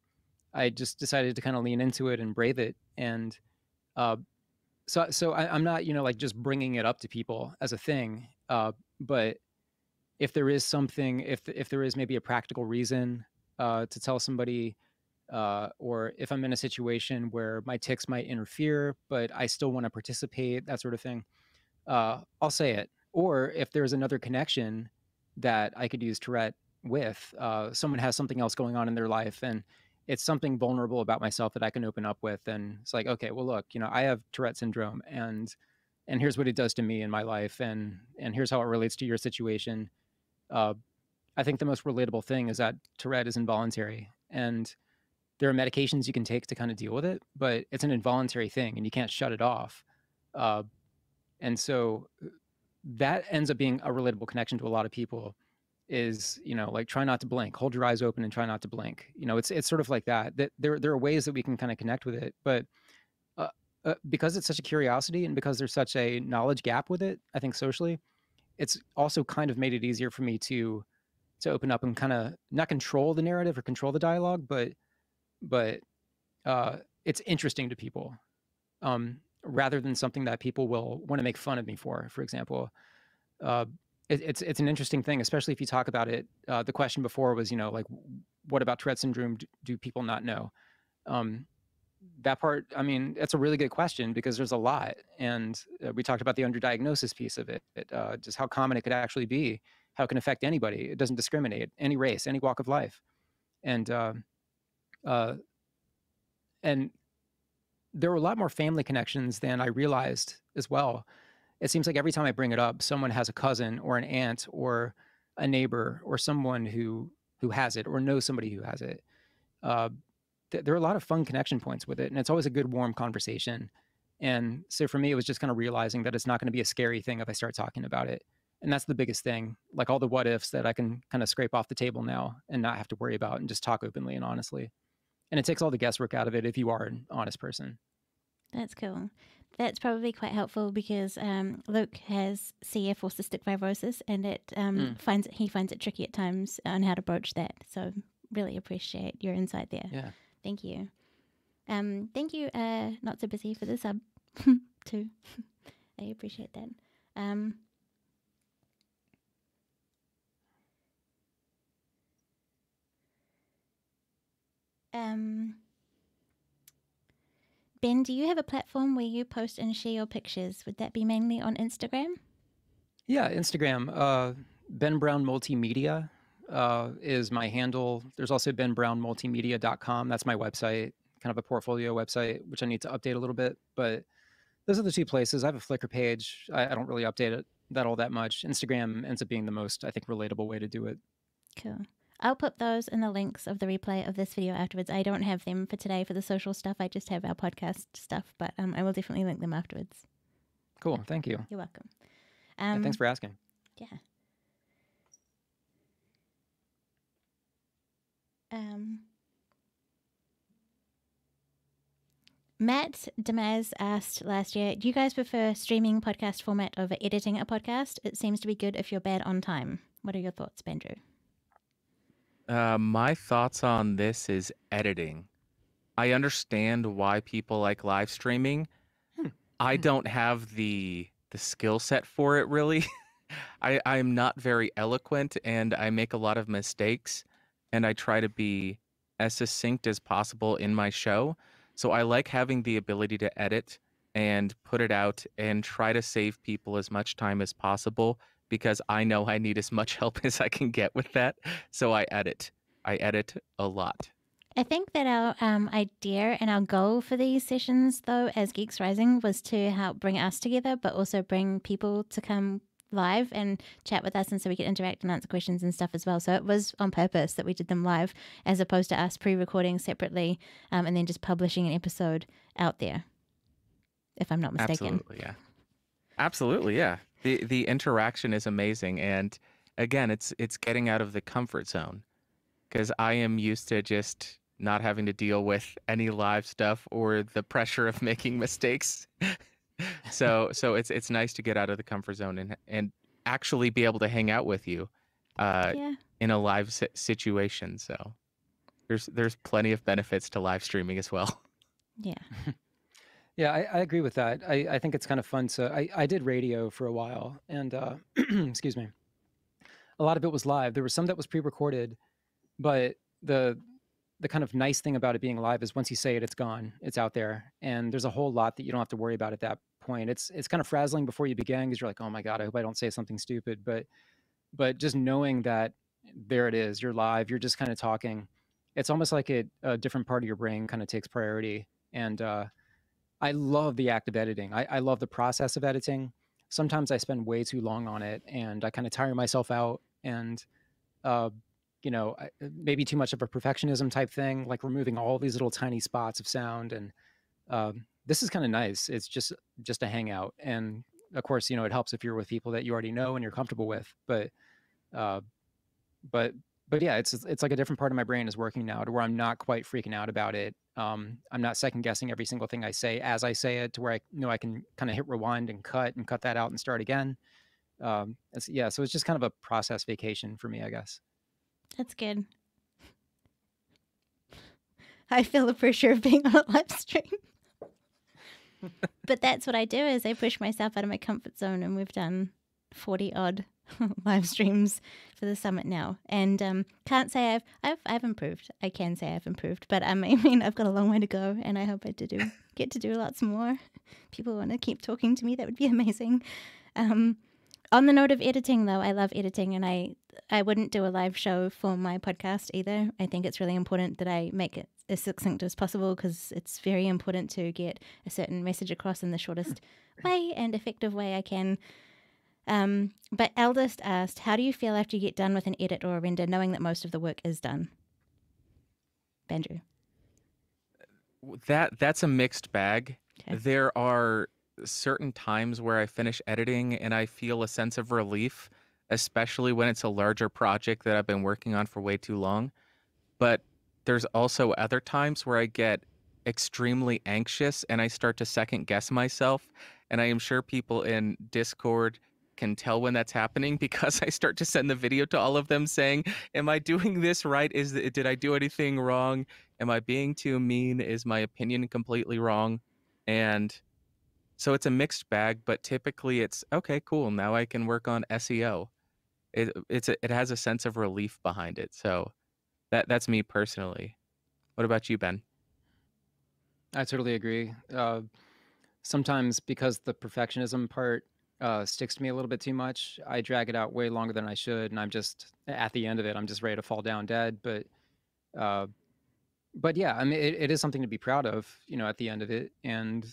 I just decided to kind of lean into it and brave it. And uh, I'm not, like just bringing it up to people as a thing. But if there is something, if there is maybe a practical reason to tell somebody, or if I'm in a situation where my tics might interfere, but I still want to participate, that sort of thing, I'll say it. Or if there's another connection that I could use Tourette with, someone has something else going on in their life, and it's something vulnerable about myself that I can open up with, and it's like, okay, well, look, I have Tourette syndrome, and here's what it does to me in my life, and here's how it relates to your situation. I think the most relatable thing is that Tourette is involuntary, and there are medications you can take to kind of deal with it, but it's an involuntary thing and you can't shut it off. And so that ends up being a relatable connection to a lot of people, is, like, try not to blink, hold your eyes open and try not to blink. It's sort of like that there are ways that we can kind of connect with it, but because it's such a curiosity and because there's such a knowledge gap with it, I think socially, it's also kind of made it easier for me to open up and kind of not control the narrative or control the dialogue, but it's interesting to people, rather than something that people will want to make fun of me for example. It's an interesting thing, especially if you talk about it. The question before was, like, what about Tourette syndrome do people not know? That part, I mean, that's a really good question, because there's a lot. And we talked about the underdiagnosis piece of it, just how common it could actually be, how it can affect anybody. It doesn't discriminate, any race, any walk of life. And and there were a lot more family connections than I realized as well. It seems like every time I bring it up, someone has a cousin or an aunt or a neighbor or someone who has it or knows somebody who has it. Uh, there are a lot of fun connection points with it, and it's always a good, warm conversation. And so for me, it was just kind of realizing that it's not going to be a scary thing if I start talking about it. And that's the biggest thing, like all the what ifs that I can kind of scrape off the table now and not have to worry about, and just talk openly and honestly. And it takes all the guesswork out of it if you are an honest person. That's cool. That's probably quite helpful because Luke has CF or cystic fibrosis, and he finds it tricky at times on how to broach that. So really appreciate your insight there. Yeah. Thank you. Thank you, Not So Busy, for the sub too. I appreciate that. Ben, do you have a platform where you post and share your pictures? Would that be mainly on Instagram? Yeah, Instagram. Ben Brown Multimedia is my handle. There's also benbrownmultimedia.com. That's my website, kind of a portfolio website, which I need to update a little bit. But those are the two places. I have a Flickr page. I don't really update it all that much. Instagram ends up being the most, I think, relatable way to do it. Cool. I'll put those in the links of the replay of this video afterwards. I don't have them for today for the social stuff. I just have our podcast stuff, but I will definitely link them afterwards. Cool. Thank you. You're welcome. Yeah, thanks for asking. Yeah. Matt Demaz asked last year, do you guys prefer streaming podcast format over editing a podcast? It seems to be good if you're bad on time. What are your thoughts, Bandrew? My thoughts on this is editing. I understand why people like live streaming. I don't have the skill set for it, really. I'm not very eloquent, and I make a lot of mistakes, and I try to be as succinct as possible in my show. So I like having the ability to edit and put it out and try to save people as much time as possible, because I know I need as much help as I can get with that. So I edit. I edit a lot. I think that our idea and our goal for these sessions, though, as Geeks Rising, was to help bring us together, but also bring people to come live and chat with us, and so we could interact and answer questions and stuff as well. So it was on purpose that we did them live, as opposed to us pre-recording separately and then just publishing an episode out there, if I'm not mistaken. Absolutely, yeah. The interaction is amazing, and again, it's getting out of the comfort zone, because I am used to just not having to deal with any live stuff or the pressure of making mistakes. So it's nice to get out of the comfort zone and actually be able to hang out with you Yeah. in a live situation. So there's plenty of benefits to live streaming as well. Yeah. Yeah, I agree with that. I think it's kind of fun. So I did radio for a while, and excuse me, a lot of it was live. There was some that was pre-recorded, but the kind of nice thing about it being live is once you say it, it's gone, it's out there, and there's a whole lot that you don't have to worry about at that point. It's kind of frazzling before you begin because you're like, oh my god, I hope I don't say something stupid. But just knowing that there it is, you're live, you're just kind of talking. It's almost like a different part of your brain kind of takes priority, and I love the act of editing. I love the process of editing. Sometimes I spend way too long on it, and I kind of tire myself out. And uh, maybe too much of a perfectionism type thing, like removing all these little tiny spots of sound. And this is kind of nice. It's just a hangout, and of course, it helps if you're with people that you already know and you're comfortable with. Uh, but but yeah, it's like a different part of my brain is working now to where I'm not quite freaking out about it. I'm not second guessing every single thing I say as I say it, to where I know I can kind of hit rewind and cut that out and start again. So it's just kind of a process vacation for me, I guess. That's good. I feel the pressure of being on a live stream. But that's what I do, is I push myself out of my comfort zone, and we've done 40 odd live streams for the summit now, and can't say I've improved. I can say I've improved, but I mean I've got a long way to go, and I hope get to do lots more. People want to keep talking to me, that would be amazing. On the note of editing, though, I love editing, and I wouldn't do a live show for my podcast either. I think it's really important that I make it as succinct as possible, because it's very important to get a certain message across in the shortest way and effective way I can. But Eldest asked, how do you feel after you get done with an edit or a render, knowing that most of the work is done? Bandrew. That's a mixed bag. Okay. There are certain times where I finish editing and I feel a sense of relief, especially when it's a larger project that I've been working on for way too long. But there's also other times where I get extremely anxious and I start to second guess myself. And I am sure people in Discord can tell when that's happening, because I start to send the video to all of them saying, am I doing this right? Did I do anything wrong? Am I being too mean? Is my opinion completely wrong? And so it's a mixed bag, but typically it's okay, cool. Now I can work on SEO. It has a sense of relief behind it. So that's me personally. What about you, Ben? I totally agree. Sometimes because the perfectionism part sticks to me a little bit too much, I drag it out way longer than I should, and I'm just at the end of it, I'm just ready to fall down dead. But yeah, I mean, it is something to be proud of, at the end of it. And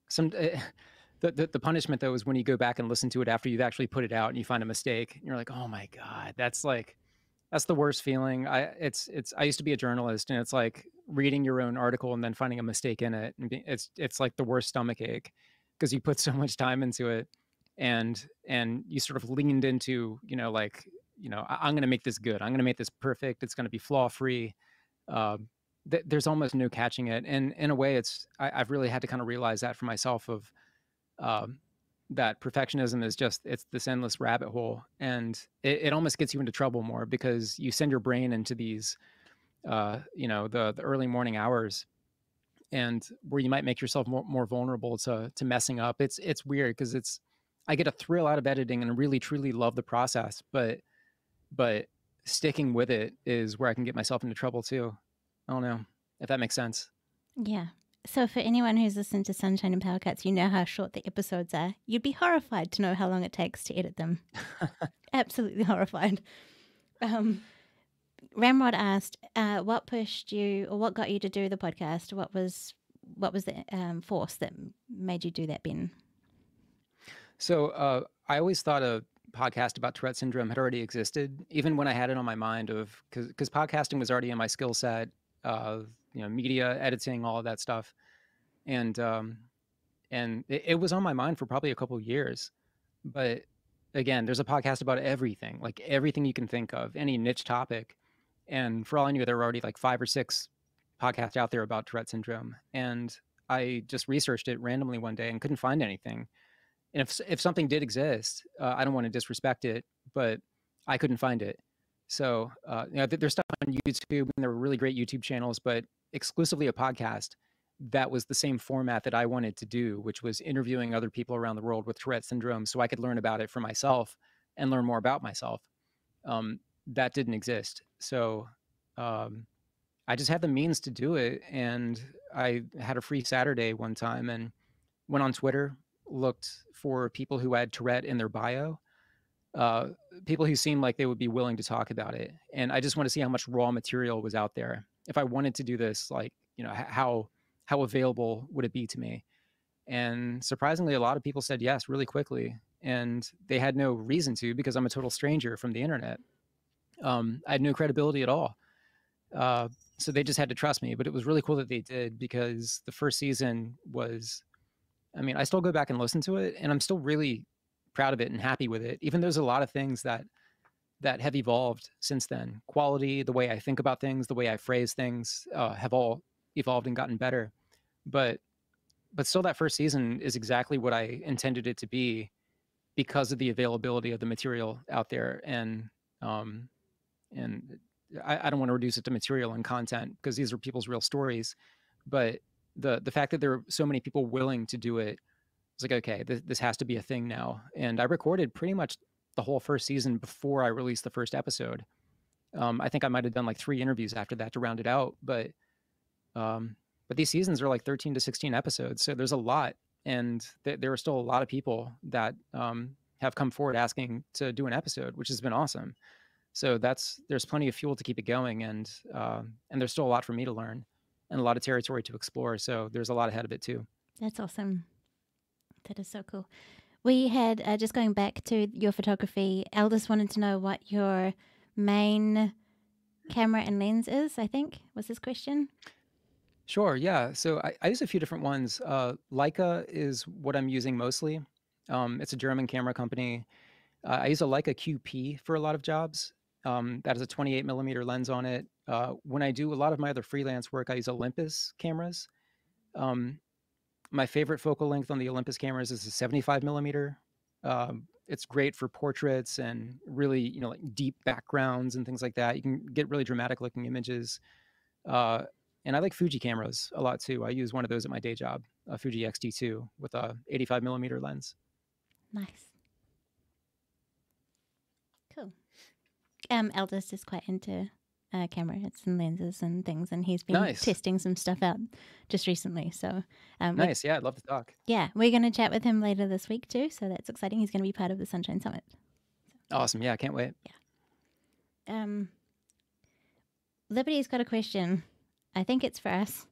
some the punishment though is when you go back and listen to it after you've actually put it out and you find a mistake, and you're like, oh my god, that's the worst feeling. I used to be a journalist, and it's like reading your own article and then finding a mistake in it, and it's like the worst stomach ache, because you put so much time into it, and you sort of leaned into, I'm going to make this good. I'm going to make this perfect. It's going to be flaw free. There's almost no catching it, and in a way, I've really had to kind of realize that for myself, of that perfectionism is it's this endless rabbit hole, and it almost gets you into trouble more, because you send your brain into these the early morning hours, and where you might make yourself more vulnerable to messing up. It's weird, because I get a thrill out of editing and really truly love the process, but sticking with it is where I can get myself into trouble too. I don't know if that makes sense. Yeah. So for anyone who's listened to Sunshine and PowerCuts, you know how short the episodes are. You'd be horrified to know how long it takes to edit them. Absolutely horrified. Ramrod asked, what pushed you, or what got you to do the podcast? What was the force that made you do that, Ben? So I always thought a podcast about Tourette syndrome had already existed, even when I had it on my mind, because podcasting was already in my skill set, media editing, all of that stuff, and it was on my mind for probably a couple of years. But again, there's a podcast about everything, like everything you can think of, any niche topic, And for all I knew, there were already like 5 or 6 podcasts out there about Tourette syndrome. And I just researched it randomly one day and couldn't find anything. And if something did exist, I don't want to disrespect it, but I couldn't find it. So there's stuff on YouTube, and there were really great YouTube channels, but exclusively a podcast that was the same format that I wanted to do, which was interviewing other people around the world with Tourette syndrome, so I could learn about it for myself and learn more about myself. That didn't exist. So I just had the means to do it, and I had a free Saturday one time and went on Twitter, looked for people who had Tourette in their bio, people who seemed like they would be willing to talk about it. And I just want to see how much raw material was out there. If I wanted to do this, like, how available would it be to me? And surprisingly, a lot of people said yes really quickly, and they had no reason to, because I'm a total stranger from the internet. I had no credibility at all. So they just had to trust me. But it was really cool that they did, because the first season was, I mean, I still go back and listen to it, and I'm still really proud of it and happy with it. Even there's a lot of things that have evolved since then. Quality, the way I think about things, the way I phrase things, have all evolved and gotten better. But still, that first season is exactly what I intended it to be, because of the availability of the material out there. And I don't want to reduce it to material and content, because these are people's real stories. But the fact that there are so many people willing to do it, it's like, okay, this has to be a thing now. And I recorded pretty much the whole first season before I released the first episode. I think I might have done like 3 interviews after that to round it out. But these seasons are like 13 to 16 episodes, so there's a lot, and there are still a lot of people that have come forward asking to do an episode, which has been awesome. So there's plenty of fuel to keep it going, and there's still a lot for me to learn and a lot of territory to explore. So there's a lot ahead of it too. That's awesome. That is so cool. We had, just going back to your photography, Aldous wanted to know what your main camera and lens is, I think, was his question. Sure, yeah. So I use a few different ones. Leica is what I'm using mostly. It's a German camera company. I use a Leica QP for a lot of jobs. That has a 28 millimeter lens on it. When I do a lot of my other freelance work, I use Olympus cameras. My favorite focal length on the Olympus cameras is a 75 millimeter. It's great for portraits and really, like deep backgrounds and things like that. You can get really dramatic looking images. And I like Fuji cameras a lot too. I use one of those at my day job, a Fuji X-T2 with a 85 millimeter lens. Nice. Cool. Aldous is quite into cameras and lenses and things, and he's been testing some stuff out just recently. So nice. Yeah, I'd love to talk. Yeah, we're going to chat with him later this week too, so that's exciting. He's going to be part of the Sunshine Summit. Awesome. Yeah, I can't wait. Yeah. Liberty's got a question. I think it's for us.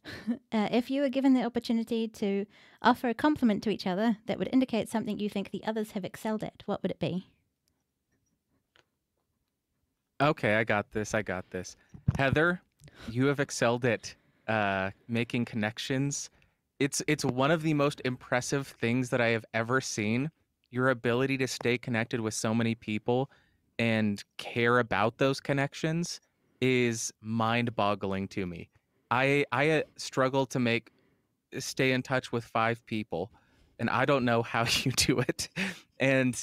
If you were given the opportunity to offer a compliment to each other that would indicate something you think the others have excelled at, what would it be? Okay, I got this. Heather, you have excelled at making connections. It's one of the most impressive things that I have ever seen. Your ability to stay connected with so many people and care about those connections is mind-boggling to me. I struggle to stay in touch with 5 people, and I don't know how you do it. And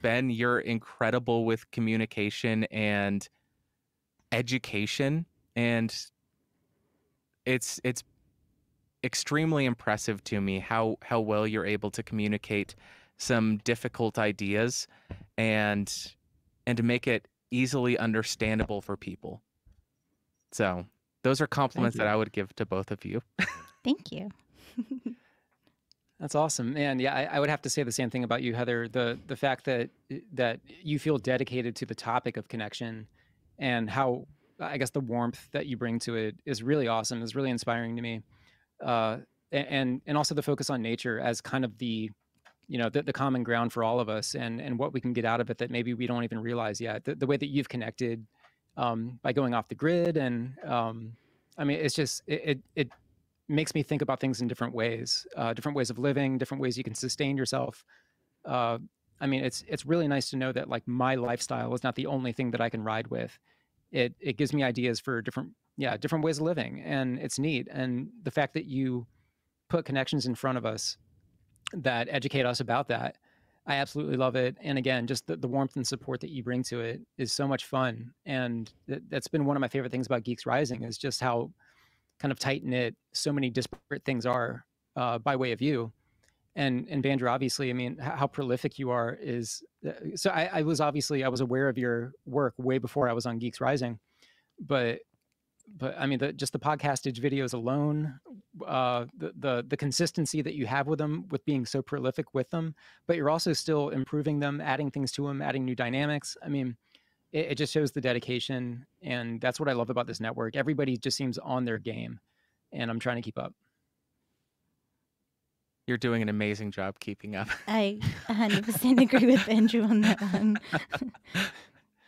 Ben, you're incredible with communication and education, and it's extremely impressive to me how well you're able to communicate some difficult ideas and make it easily understandable for people. So those are compliments that I would give to both of you. Thank you. That's awesome. And yeah, I would have to say the same thing about you, Heather. The fact that you feel dedicated to the topic of connection, and how, I guess, the warmth that you bring to it is really awesome. It's really inspiring to me. And also the focus on nature as kind of the common ground for all of us, and what we can get out of it that maybe we don't even realize yet. The way that you've connected by going off the grid, and I mean, it's just it makes me think about things in different ways of living, different ways you can sustain yourself. I mean, it's really nice to know that, like, my lifestyle is not the only thing that I can ride with, it gives me ideas for different ways of living, and it's neat. And the fact that you put connections in front of us that educate us about that, I absolutely love it. And again, just the warmth and support that you bring to it is so much fun. And that's been one of my favorite things about Geeks Rising, is just how kind of tight knit so many disparate things are by way of you. And Bandra, obviously, I mean, how prolific you are is so I was aware of your work way before I was on Geeks Rising, but I mean, just the podcastage videos alone, the consistency that you have with them, with being so prolific with them, but you're also still improving them, adding things to them, adding new dynamics. I mean, it just shows the dedication, and that's what I love about this network. Everybody just seems on their game, and I'm trying to keep up. You're doing an amazing job keeping up. I 100% agree with Andrew on that one.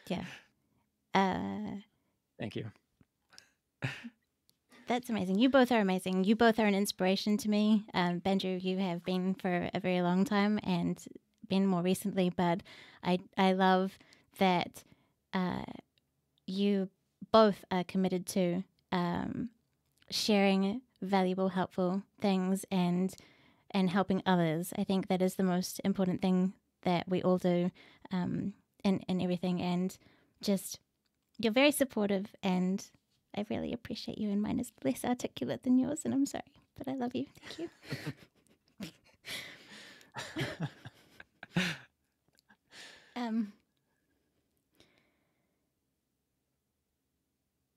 Yeah. Thank you. That's amazing. You both are amazing. You both are an inspiration to me. Benju, you have been for a very long time and been more recently, but I love that you both are committed to sharing valuable, helpful things and helping others. I think that is the most important thing that we all do in everything. And just, you're very supportive, and I really appreciate you, and mine is less articulate than yours, and I'm sorry, but I love you. Thank you.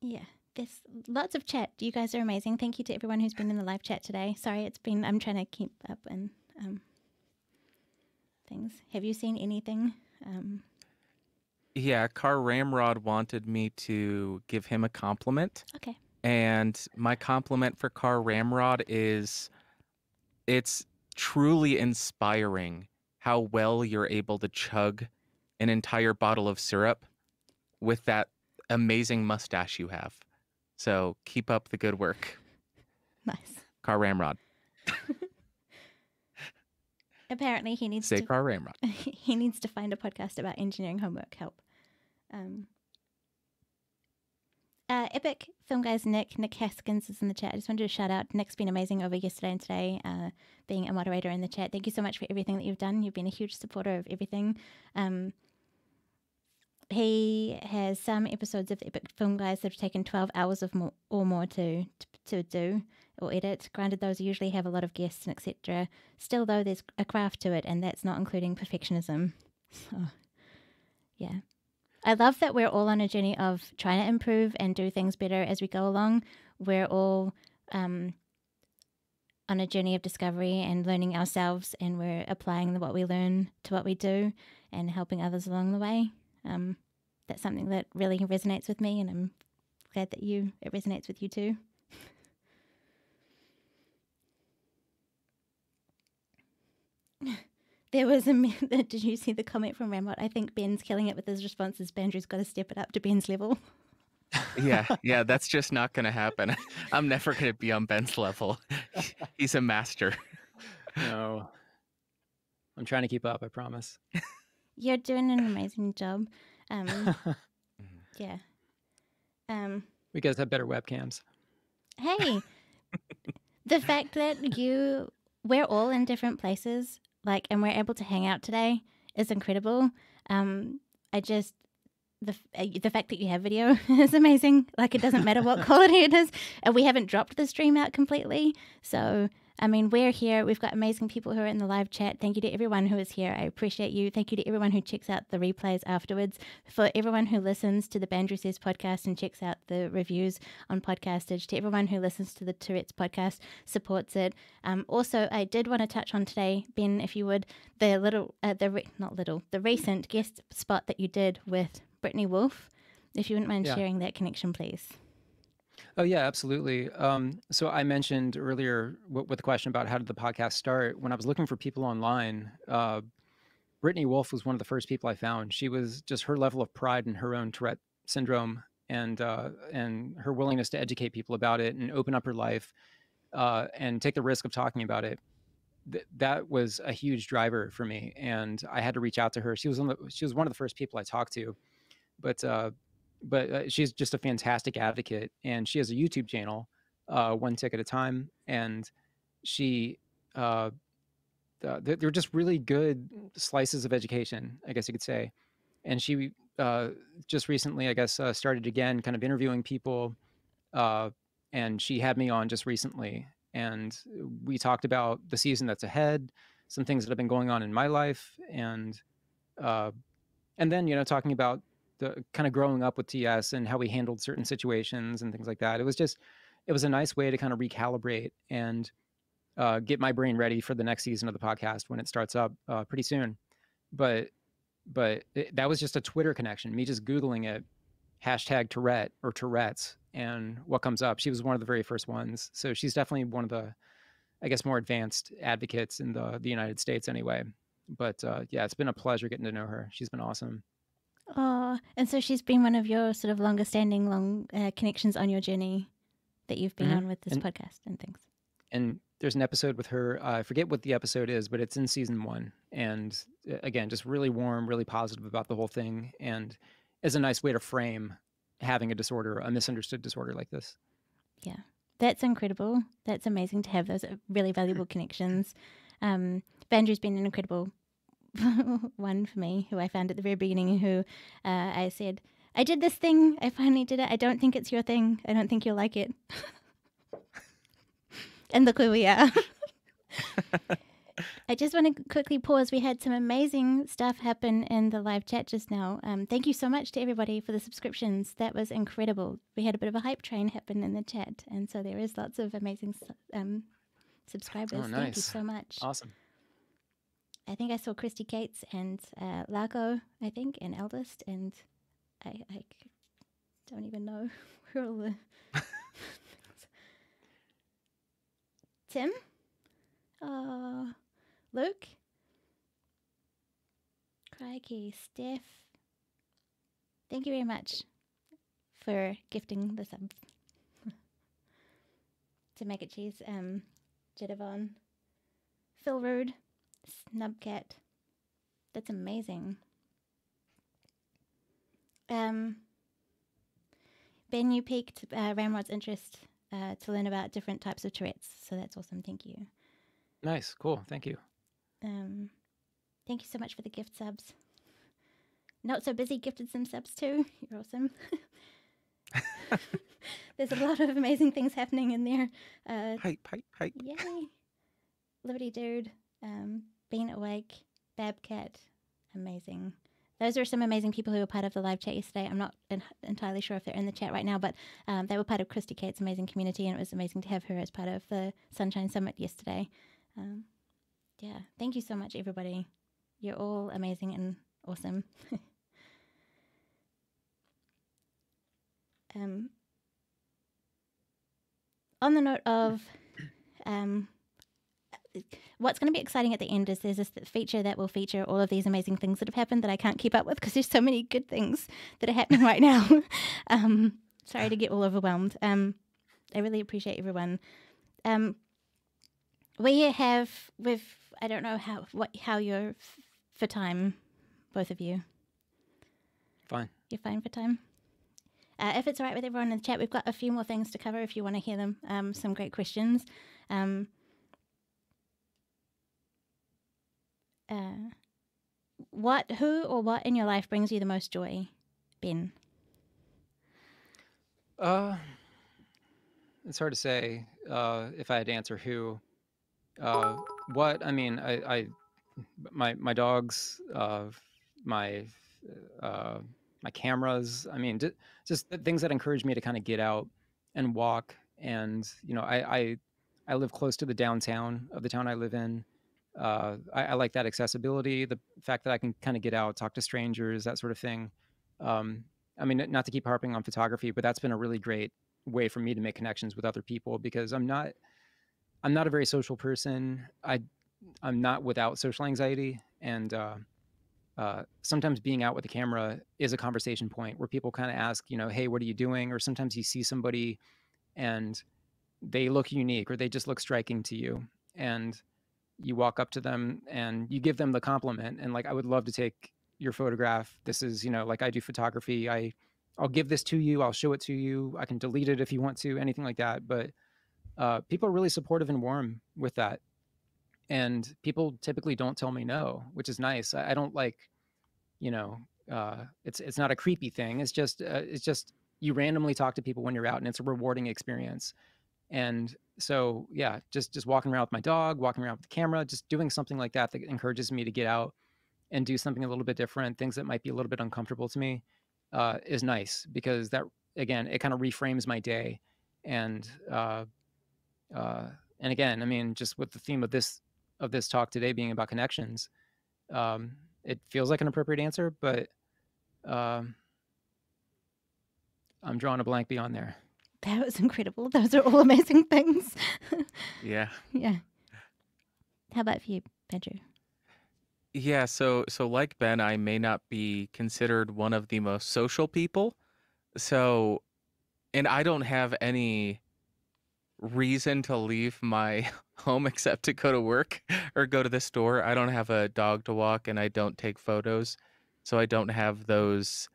Yeah, there's lots of chat. You guys are amazing. Thank you to everyone who's been in the live chat today. Sorry, I'm trying to keep up and things. Have you seen anything? Yeah, Car Ramrod wanted me to give him a compliment. Okay. And my compliment for Car Ramrod is, it's truly inspiring how well you're able to chug an entire bottle of syrup with that amazing mustache you have. So keep up the good work. Nice. Car Ramrod. Apparently he needs Say Car Ramrod. He needs to find a podcast about engineering homework help. Epic Film Guys Nick Haskins is in the chat. I just wanted to shout out. Nick's been amazing over yesterday and today, being a moderator in the chat. Thank you so much for everything that you've done. You've been a huge supporter of everything. He has some episodes of the Epic Film Guys that have taken 12 hours or more to do or edit. Granted, those usually have a lot of guests and etc. Still, though, there's a craft to it, and that's not including perfectionism. So, yeah. I love that we're all on a journey of trying to improve and do things better as we go along. We're all on a journey of discovery and learning ourselves, and we're applying what we learn to what we do and helping others along the way. That's something that really resonates with me, and I'm glad that it resonates with you too. There was did you see the comment from Ramot? I think Ben's killing it with his responses. Bandrew's got to step it up to Ben's level. Yeah, that's just not going to happen. I'm never going to be on Ben's level. He's a master. No. I'm trying to keep up, I promise. You're doing an amazing job. Yeah. We guys have better webcams. Hey, the fact that we're all in different places, and we're able to hang out today is incredible. The fact that you have video is amazing. It doesn't matter what quality it is. And we haven't dropped the stream out completely. So, I mean, we're here. We've got amazing people who are in the live chat. Thank you to everyone who is here. I appreciate you. Thank you to everyone who checks out the replays afterwards. For everyone who listens to the Bandrew Says podcast and checks out the reviews on Podcastage. To everyone who listens to the Tourette's podcast, supports it. Also, I did want to touch on today, Ben, if you would, the recent guest spot that you did with Brittany Wolf. If you wouldn't mind sharing that connection, please. Oh, yeah, absolutely. So I mentioned earlier with the question about how did the podcast start, when I was looking for people online, Brittany Wolf was one of the first people I found. She was just, her level of pride in her own Tourette syndrome and her willingness to educate people about it and open up her life and take the risk of talking about it. That was a huge driver for me. And I had to reach out to her. She was one of the first people I talked to. But but she's just a fantastic advocate, and she has a YouTube channel, One Tick at a Time, and she they're just really good slices of education, I guess you could say. And she just recently, I guess, started again, kind of interviewing people, and she had me on just recently, and we talked about the season that's ahead, some things that have been going on in my life, uh, and then talking about the kind of growing up with TS and how we handled certain situations and things like that. It was a nice way to kind of recalibrate and get my brain ready for the next season of the podcast when it starts up pretty soon. But that was just a Twitter connection, me just Googling it, hashtag Tourette or Tourette's, and what comes up. She was one of the very first ones. So she's definitely one of the, I guess, more advanced advocates in the United States anyway. But yeah, it's been a pleasure getting to know her. She's been awesome. Oh, and so she's been one of your sort of longer standing connections on your journey that you've been on with this podcast and things. And there's an episode with her. I forget what the episode is, but it's in season 1. And again, just really warm, really positive about the whole thing, and is a nice way to frame having a disorder, a misunderstood disorder like this. Yeah, that's incredible. That's amazing to have those really valuable connections. Vandrew's been an incredible one for me, who I found at the very beginning, who I said, I did this thing. I finally did it. I don't think it's your thing. I don't think you'll like it. And look where we are. I just want to quickly pause. We had some amazing stuff happen in the live chat just now. Thank you so much to everybody for the subscriptions. That was incredible. We had a bit of a hype train happen in the chat, and so there is lots of amazing subscribers. Oh, nice. Thank you so much. Awesome. I think I saw Christy Cates and Laco, I think, and Eldest, and I don't even know where all the... Tim? Luke? Crikey, Steph. Thank you very much for gifting the sub. To Make It Cheese, Jedivon, Phil Rude, Snubcat. That's amazing. Ben, you piqued Ramrod's interest to learn about different types of Tourette's, so that's awesome. Thank you. Nice, cool. Thank you. Thank you so much for the gift subs. Not So Busy gifted some subs too. You're awesome. There's a lot of amazing things happening in there. Hype. Yay. Liberty Dude, Being Awake, Babcat, amazing. Those are some amazing people who were part of the live chat yesterday. I'm not entirely sure if they're in the chat right now, but they were part of Christy Kate's amazing community, and it was amazing to have her as part of the Sunshine Summit yesterday. Yeah, thank you so much, everybody. You're all amazing and awesome. On the note of what's going to be exciting at the end is there's this feature that will feature all of these amazing things that have happened that I can't keep up with because there's so many good things that are happening right now. Sorry to get all overwhelmed. I really appreciate everyone. I don't know how you're for time, both of you. Fine. You're fine for time? If it's all right with everyone in the chat, we've got a few more things to cover if you want to hear them. Some great questions. Who or what in your life brings you the most joy, Ben? It's hard to say if I had to answer who. What? I mean, my dogs, my cameras. I mean, just things that encourage me to kind of get out and walk. And I live close to the downtown of the town I live in. I like that accessibility, the fact that I can kind of get out, talk to strangers, that sort of thing. I mean, not to keep harping on photography, but that's been a really great way for me to make connections with other people because I'm not a very social person. I'm not without social anxiety, and sometimes being out with the camera is a conversation point where people kind of ask, hey, what are you doing? Or sometimes you see somebody and they look unique or they just look striking to you, and you walk up to them and you give them the compliment and like, I would love to take your photograph. This is, like I do photography. I I'll give this to you, I'll show it to you, I can delete it if you want to, anything like that. But people are really supportive and warm with that, and people typically don't tell me no, which is nice. I don't like, you know, it's not a creepy thing. It's just you randomly talk to people when you're out, and it's a rewarding experience. And so yeah, just walking around with my dog, walking around with the camera, just doing something like that that encourages me to get out and do something a little bit different, things that might be a little bit uncomfortable to me, is nice, because that, again, it kind of reframes my day. And and again, I mean, just with the theme of this talk today being about connections, it feels like an appropriate answer, but um, I'm drawing a blank beyond there. That was incredible. Those are all amazing things. Yeah. Yeah. How about for you, Pedro? Yeah, so like Ben, I may not be considered one of the most social people. So, and I don't have any reason to leave my home except to go to work or go to the store. I don't have a dog to walk and I don't take photos. So I don't have those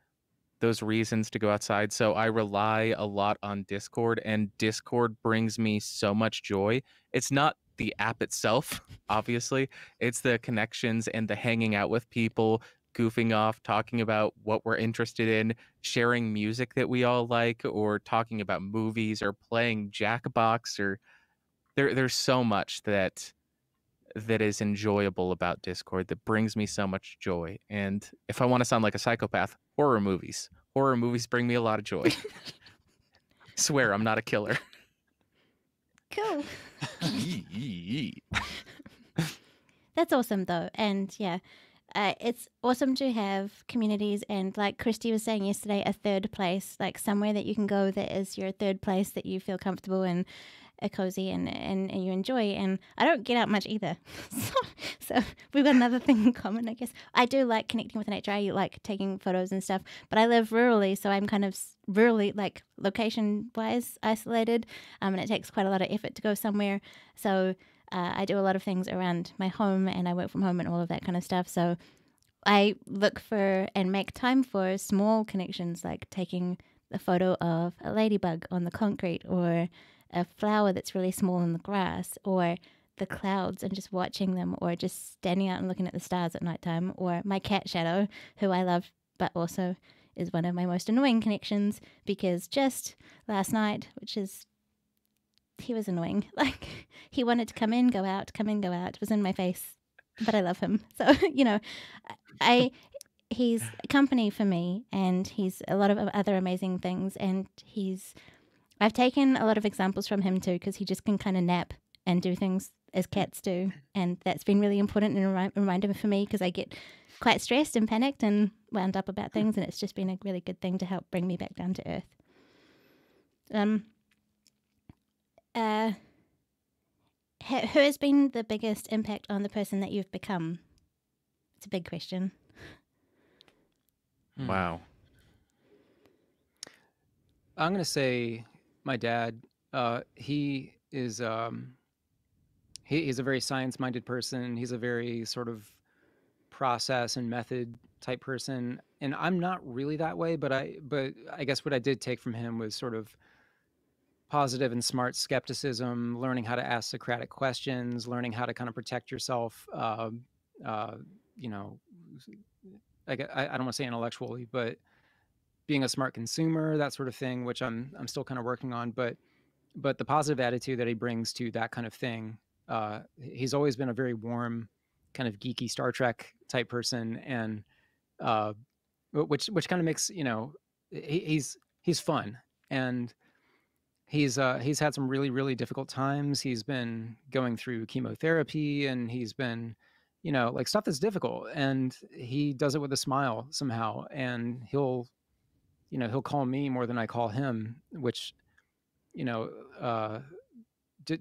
reasons to go outside. So I rely a lot on Discord, and Discord brings me so much joy. It's not the app itself, obviously. It's the connections and the hanging out with people, goofing off, talking about what we're interested in, sharing music that we all like, or talking about movies or playing Jackbox, or there's so much that is enjoyable about Discord that brings me so much joy. And if I want to sound like a psychopath, horror movies. Horror movies bring me a lot of joy. Swear I'm not a killer. Cool. That's awesome, though. And yeah, it's awesome to have communities, and like Christy was saying yesterday, a third place, like somewhere that you can go that is your third place that you feel comfortable and cozy and you enjoy. And I don't get out much either. So we've got another thing in common, I guess. I do like connecting with nature. I like taking photos and stuff, but I live rurally, so I'm kind of rurally, like location-wise, isolated, and it takes quite a lot of effort to go somewhere. So I do a lot of things around my home, and I work from home and all of that kind of stuff. So I look for and make time for small connections, like taking a photo of a ladybug on the concrete, or a flower that's really small in the grass, or the clouds and just watching them, or just standing out and looking at the stars at nighttime, or my cat Shadow, who I love, but also is one of my most annoying connections, because just last night, he was annoying. Like, he wanted to come in, go out, was in my face, but I love him. So, he's company for me, and he's a lot of other amazing things, and I've taken a lot of examples from him too, because he just can kind of nap and do things as cats do, and that's been really important and a reminder for me, because I get quite stressed and panicked and wound up about things, and it's just been a really good thing to help bring me back down to earth. Who has been the biggest impact on the person that you've become? It's a big question. Wow. I'm going to say my dad. He is he's a very science-minded person. He's a very sort of process and method type person, and I'm not really that way. But I guess what I did take from him was sort of positive and smart skepticism, learning how to ask Socratic questions, learning how to kind of protect yourself. You know, I don't want to say intellectually, but being a smart consumer, that sort of thing, which I'm still kind of working on. But the positive attitude that he brings to that kind of thing, he's always been a very warm, kind of geeky Star Trek type person, and which kind of makes, he's fun, and he's had some really, really difficult times. He's been going through chemotherapy, and he's been, like, stuff that's difficult, and he does it with a smile somehow, and he'll call me more than I call him, which,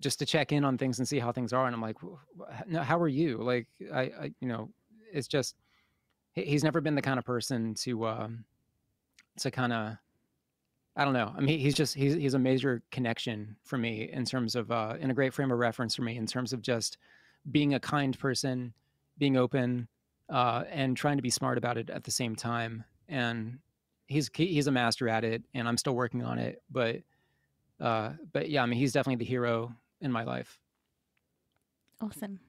just to check in on things and see how things are. And I'm like, no, how are you? Like, I it's just, he's never been the kind of person to kind of, I don't know. I mean, he's a major connection for me in terms of, in a great frame of reference for me in terms of just being a kind person, being open, and trying to be smart about it at the same time. And he's a master at it, and I'm still working on it. But yeah, I mean, he's definitely the hero in my life. Awesome.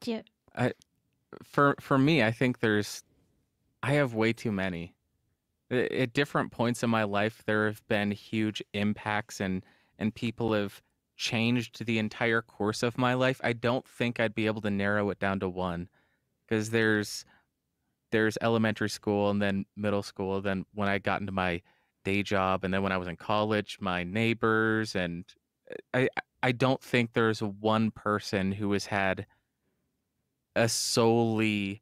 Do you, For me, I think I have way too many. At different points in my life, there have been huge impacts, and people have changed the entire course of my life. I don't think I'd be able to narrow it down to one, because there's elementary school, and then middle school, then when I got into my day job, and then when I was in college, my neighbors, and I I don't think there's one person who has had a solely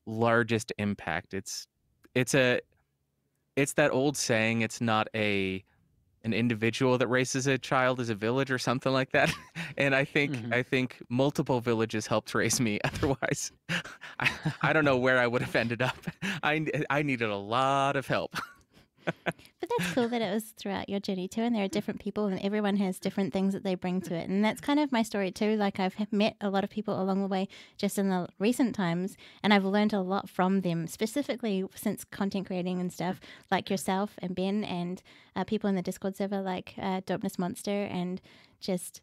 largest impact. It's a it's that old saying, it's not an individual that raises a child as a village or something like that. And I think multiple villages helped raise me. Otherwise, I don't know where I would have ended up. I needed a lot of help. but that's cool that it was throughout your journey too, and there are different people, and everyone has different things that they bring to it, and that's kind of my story too. Like I've met a lot of people along the way, just in the recent times, and I've learned a lot from them, specifically since content creating and stuff, like yourself and Ben, and people in the Discord server like Dopeness Monster, and just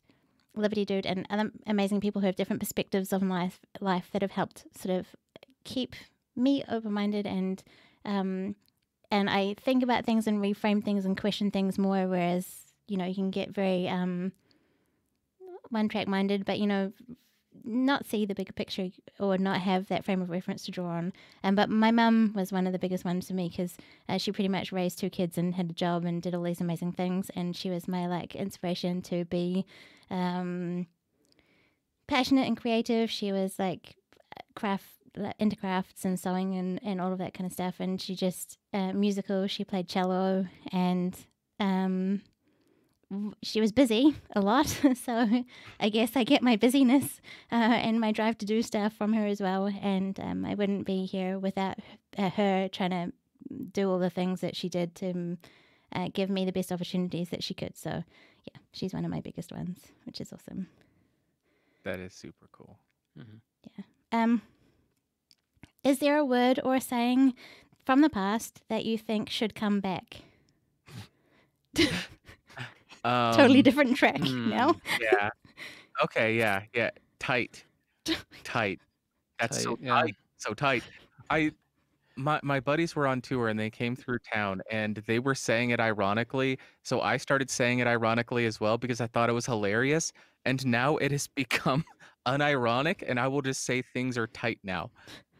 Liberty Dude, and other amazing people who have different perspectives on life that have helped sort of keep me open-minded, and I think about things and reframe things and question things more, whereas, you can get very one-track minded, but, not see the bigger picture or not have that frame of reference to draw on. But my mum was one of the biggest ones for me, because she pretty much raised 2 kids and had a job and did all these amazing things, and she was my, inspiration to be passionate and creative. She was, into crafts and sewing and all of that kind of stuff, and she just musical. She played cello, and she was busy a lot. So I guess I get my busyness and my drive to do stuff from her as well, and I wouldn't be here without her trying to do all the things that she did to give me the best opportunities that she could. So yeah, she's one of my biggest ones, which is awesome. That is super cool. Yeah. Is there a word or a saying from the past that you think should come back? Totally different track now. Yeah. Okay. Yeah. Yeah. Tight. That's so yeah. tight. So tight. My buddies were on tour, and they came through town, and they were saying it ironically. So I started saying it ironically as well, because I thought it was hilarious. And now it has become unironic, and I will just say things are tight now.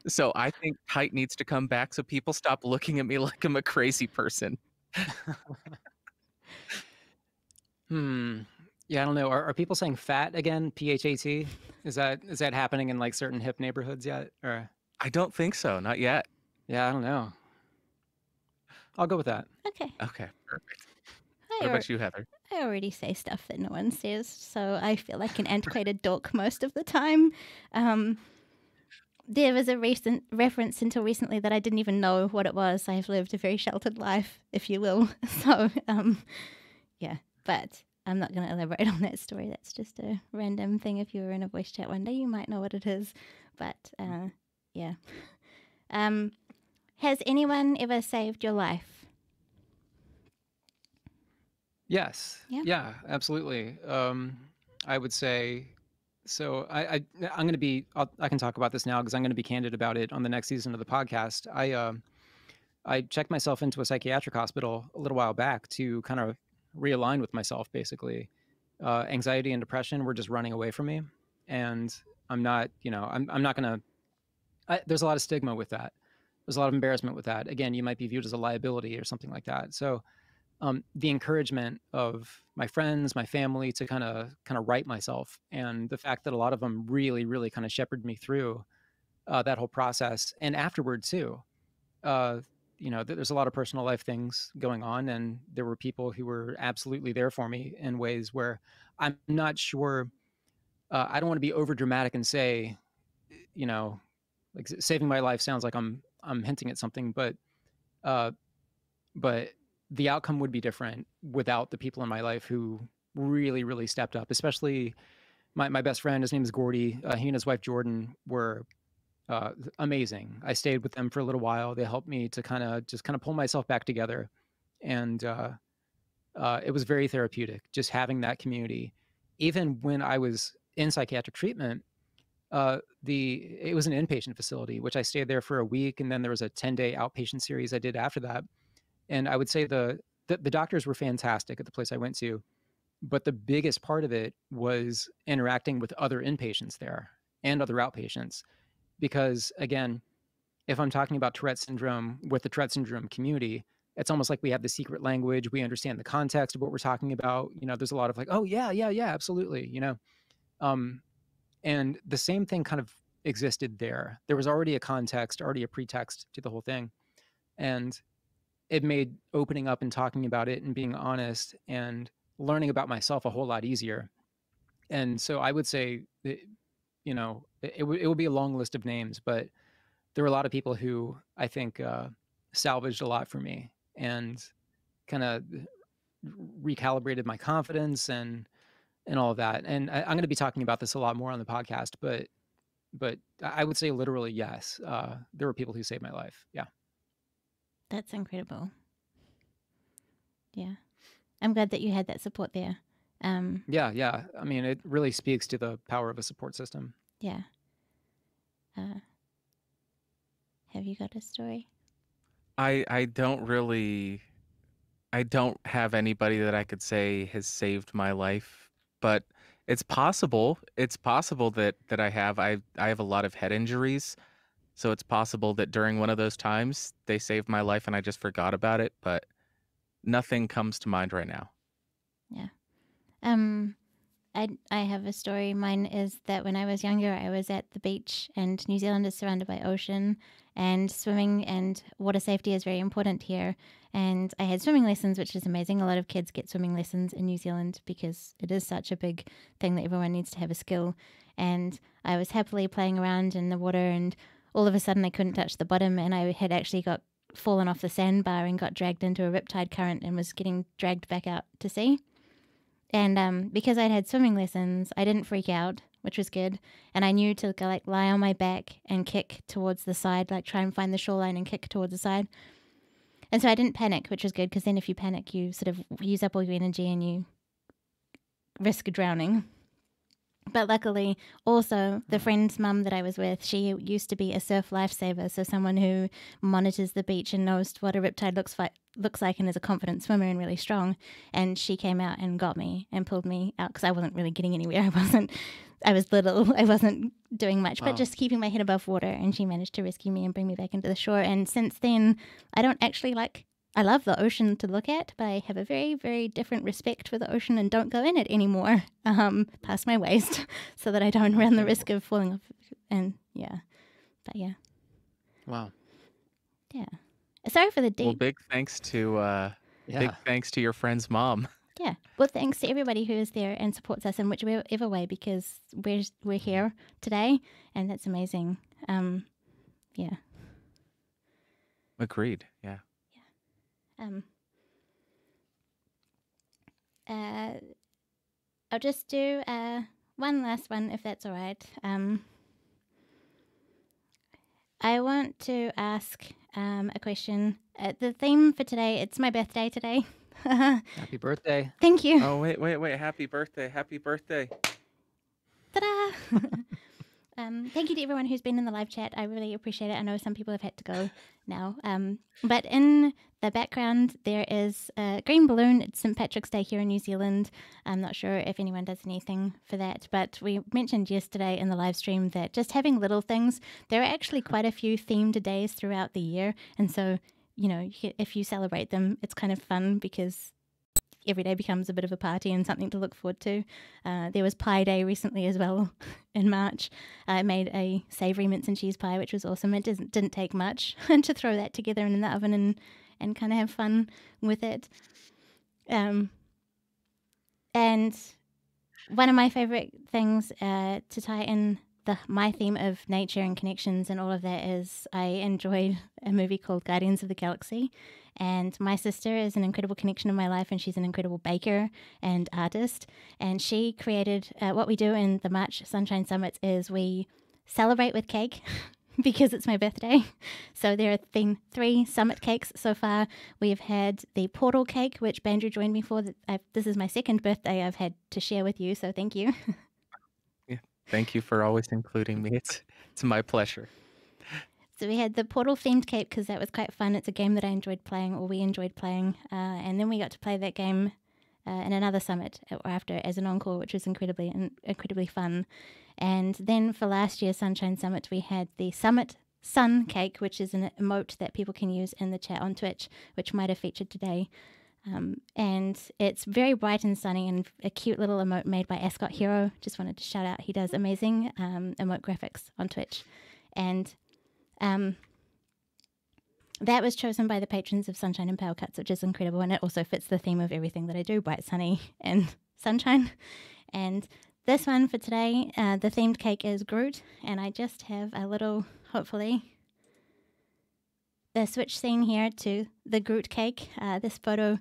So I think tight needs to come back, so people stop looking at me like I'm a crazy person. Yeah, I don't know. Are people saying fat again? PHAT? Is that happening in certain hip neighborhoods yet? Or I don't think so. Not yet. yeah, I don't know. I'll go with that. Okay. Okay, perfect. What about you, Heather? I already say stuff that no one says, so I feel like an antiquated dork most of the time. There was a recent reference until recently that I didn't even know what it was. I've lived a very sheltered life, if you will. So, yeah, but I'm not going to elaborate on that story. That's just a random thing. If you were in a voice chat one day, you might know what it is. But, yeah. Has anyone ever saved your life? Yes. Yeah. Absolutely. I would say so. I'm going to be. I can talk about this now because I'm going to be candid about it on the next season of the podcast. I checked myself into a psychiatric hospital a little while back to kind of realign with myself. Basically, anxiety and depression were just running away from me, and I'm not. I'm not going to. There's a lot of stigma with that. There's a lot of embarrassment with that. Again, you might be viewed as a liability or something like that. So the encouragement of my friends, my family to kind of right myself, and the fact that a lot of them really, really kind of shepherded me through that whole process, and afterward too. There's a lot of personal life things going on, and there were people who were absolutely there for me in ways where I'm not sure. I don't want to be over dramatic and say, like saving my life sounds like I'm hinting at something, but the outcome would be different without the people in my life who really, really stepped up, especially my best friend. His name is Gordy. He and his wife Jordan were amazing. I stayed with them for a little while. They helped me to kind of pull myself back together, and it was very therapeutic just having that community. Even when I was in psychiatric treatment, it was an inpatient facility, which I stayed there for a week, and then there was a 10-day outpatient series I did after that. And I would say the doctors were fantastic at the place I went to, but the biggest part of it was interacting with other inpatients there and other outpatients. Because again, if I'm talking about Tourette syndrome with the Tourette syndrome community, it's almost like we have the secret language. We understand the context of what we're talking about. There's a lot of like, oh yeah, yeah, yeah, absolutely. Um, and the same thing kind of existed there. There was already a context, already a pretext to the whole thing. And it made opening up and talking about it and being honest and learning about myself a whole lot easier. And so I would say, it would be a long list of names, but there were a lot of people who I think salvaged a lot for me and kind of recalibrated my confidence and all of that. And I'm going to be talking about this a lot more on the podcast, but I would say literally yes. There were people who saved my life. Yeah. That's incredible. Yeah. I'm glad that you had that support there. Yeah. I mean, it really speaks to the power of a support system. Yeah. Have you got a story? I don't have anybody that I could say has saved my life, but it's possible. It's possible that I have a lot of head injuries. So it's possible that during one of those times they saved my life and I just forgot about it, but nothing comes to mind right now. Yeah. I have a story. Mine is that when I was younger, I was at the beach, and New Zealand is surrounded by ocean, and swimming and water safety is very important here. And I had swimming lessons, which is amazing. A lot of kids get swimming lessons in New Zealand because it is such a big thing that everyone needs to have a skill. And I was happily playing around in the water, and all of a sudden I couldn't touch the bottom, and I had actually got fallen off the sandbar and got dragged into a riptide current and was getting dragged back out to sea. And because I'd had swimming lessons, I didn't freak out, which was good. And I knew to go, like, lie on my back and kick towards the side, like try and find the shoreline and kick towards the side. And so I didn't panic, which was good, because then if you panic, you sort of use up all your energy and you risk drowning. But luckily, also, the friend's mum that I was with, she used to be a surf lifesaver, so someone who monitors the beach and knows what a riptide looks like and is a confident swimmer and really strong. And she came out and got me and pulled me out, because I wasn't really getting anywhere. I was little. I wasn't doing much, but just keeping my head above water. And she managed to rescue me and bring me back into the shore. And since then, I don't actually I love the ocean to look at, but I have a very, very different respect for the ocean and don't go in it anymore past my waist, so that I don't run the risk of falling off. And yeah, but yeah. Wow. Yeah. Sorry for the deep. Well, big thanks to your friend's mom. Yeah. Well, thanks to everybody who is there and supports us in whichever way, because we're here today, and that's amazing. Yeah. Agreed. Yeah. I'll just do one last one, if that's all right. I want to ask a question. The theme for today, it's my birthday today. Happy birthday. Thank you. Oh, wait. Happy birthday. Happy birthday. Ta-da! Thank you to everyone who's been in the live chat. I really appreciate it. I know some people have had to go now. But in the background, there is a green balloon. It's St. Patrick's Day here in New Zealand. I'm not sure if anyone does anything for that, but we mentioned yesterday in the live stream that just having little things, there are actually quite a few themed days throughout the year. And so, if you celebrate them, it's kind of fun, because every day becomes a bit of a party and something to look forward to. There was Pie Day recently as well in March. I made a savoury mince and cheese pie, which was awesome. It didn't take much to throw that together in the oven and kind of have fun with it. And one of my favourite things to tie in my theme of nature and connections and all of that is I enjoyed a movie called Guardians of the Galaxy. And my sister is an incredible connection in my life, and she's an incredible baker and artist. And she created what we do in the March Sunshine Summits is we celebrate with cake. because it's my birthday. So there have been 3 summit cakes so far. We've had the portal cake, which Bandrew joined me for. This is my 2nd birthday I've had to share with you, so thank you. Yeah. Thank you for always including me. It's my pleasure. So we had the portal themed cake because that was quite fun. It's a game that I enjoyed playing, or we enjoyed playing. And then we got to play that game in another summit after as an encore, which was incredibly fun. And then for last year's Sunshine Summit, we had the Summit Sun cake, which is an emote that people can use in the chat on Twitch, which might have featured today. And it's very bright and sunny and a cute little emote made by Ascot Hero. Just wanted to shout out. He does amazing emote graphics on Twitch. And that was chosen by the patrons of Sunshine and PowerCuts, which is incredible. And it also fits the theme of everything that I do, bright, sunny, and sunshine. And this one for today, the themed cake is Groot. And I just have a little, hopefully, the switch scene here to the Groot cake. This photo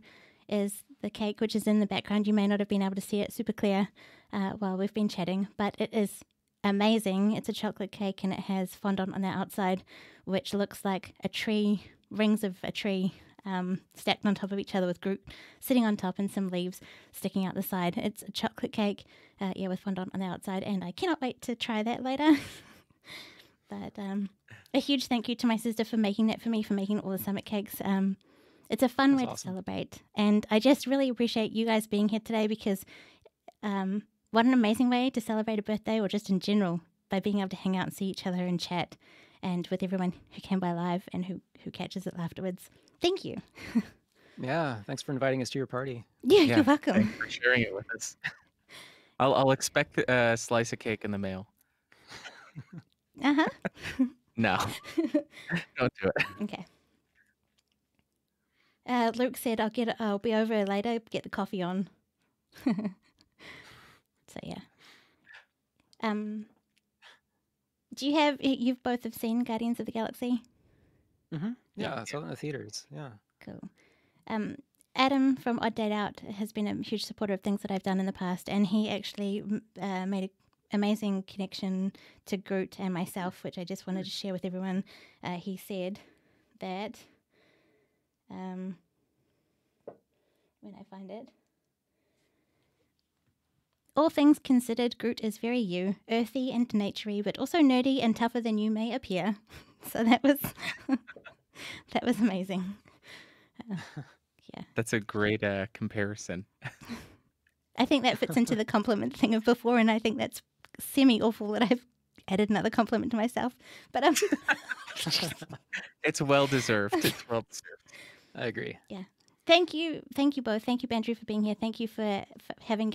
is the cake, which is in the background. You may not have been able to see it super clear while we've been chatting, but it is amazing. It's a chocolate cake and it has fondant on the outside, which looks like a tree, rings of a tree stacked on top of each other with Groot sitting on top and some leaves sticking out the side. It's a chocolate cake, with fondant on the outside, and I cannot wait to try that later. But a huge thank you to my sister for making that for me, for making all the summit cakes. It's a fun way to celebrate, and I just really appreciate you guys being here today because what an amazing way to celebrate a birthday, or just in general, by being able to hang out and see each other and chat, and with everyone who came by live and who catches it afterwards. Thank you. Yeah, thanks for inviting us to your party. Yeah, you're welcome. Thanks for sharing it with us. I'll expect a slice of cake in the mail. Uh-huh. No, don't do it. Okay. Luke said, I'll be over later, get the coffee on. So yeah. You've both have seen Guardians of the Galaxy? Mm-hmm. Yeah, I saw it in the theaters. Yeah. Cool. Adam from Odd Date Out has been a huge supporter of things that I've done in the past, and he actually made an amazing connection to Groot and myself, which I just wanted to share with everyone. He said that, when I find it, all things considered, Groot is very you, earthy and naturey, but also nerdy and tougher than you may appear. So that was that was amazing. Yeah, That's a great comparison. I think that fits into the compliment thing of before, and I think that's semi-awful that I've added another compliment to myself. But It's well deserved. It's well deserved. I agree. Yeah. Thank you both. Thank you, Bandrew, for being here. Thank you for having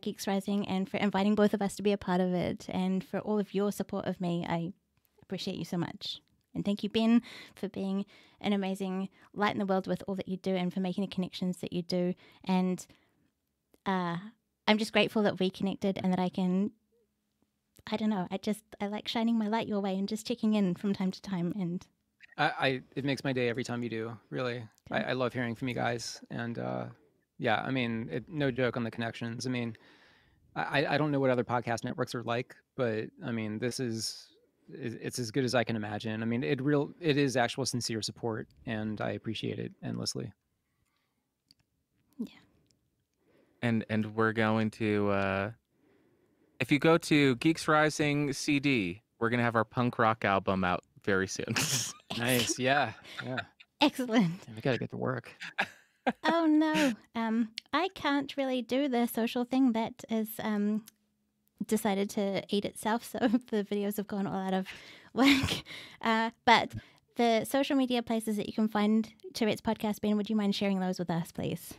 Geeks Rising and for inviting both of us to be a part of it, and for all of your support of me. I appreciate you so much. And thank you, Ben, for being an amazing light in the world with all that you do and for making the connections that you do. And I'm just grateful that we connected and that I can, I don't know, I like shining my light your way and just checking in from time to time. And it makes my day every time you do, really. Okay. I love hearing from you guys. And yeah, I mean, no joke on the connections. I mean, I don't know what other podcast networks are like, but I mean, it's as good as I can imagine. I mean, it is actual sincere support, and I appreciate it endlessly. Yeah. And we're going to if you go to Geeks Rising CD, we're gonna have our punk rock album out very soon. Nice. Yeah. Excellent. We got to get to work. Oh no, I can't really do the social thing that is decided to eat itself, so the videos have gone all out of whack. But the social media places that you can find Tourette's Podcast, Ben, would you mind sharing those with us, please?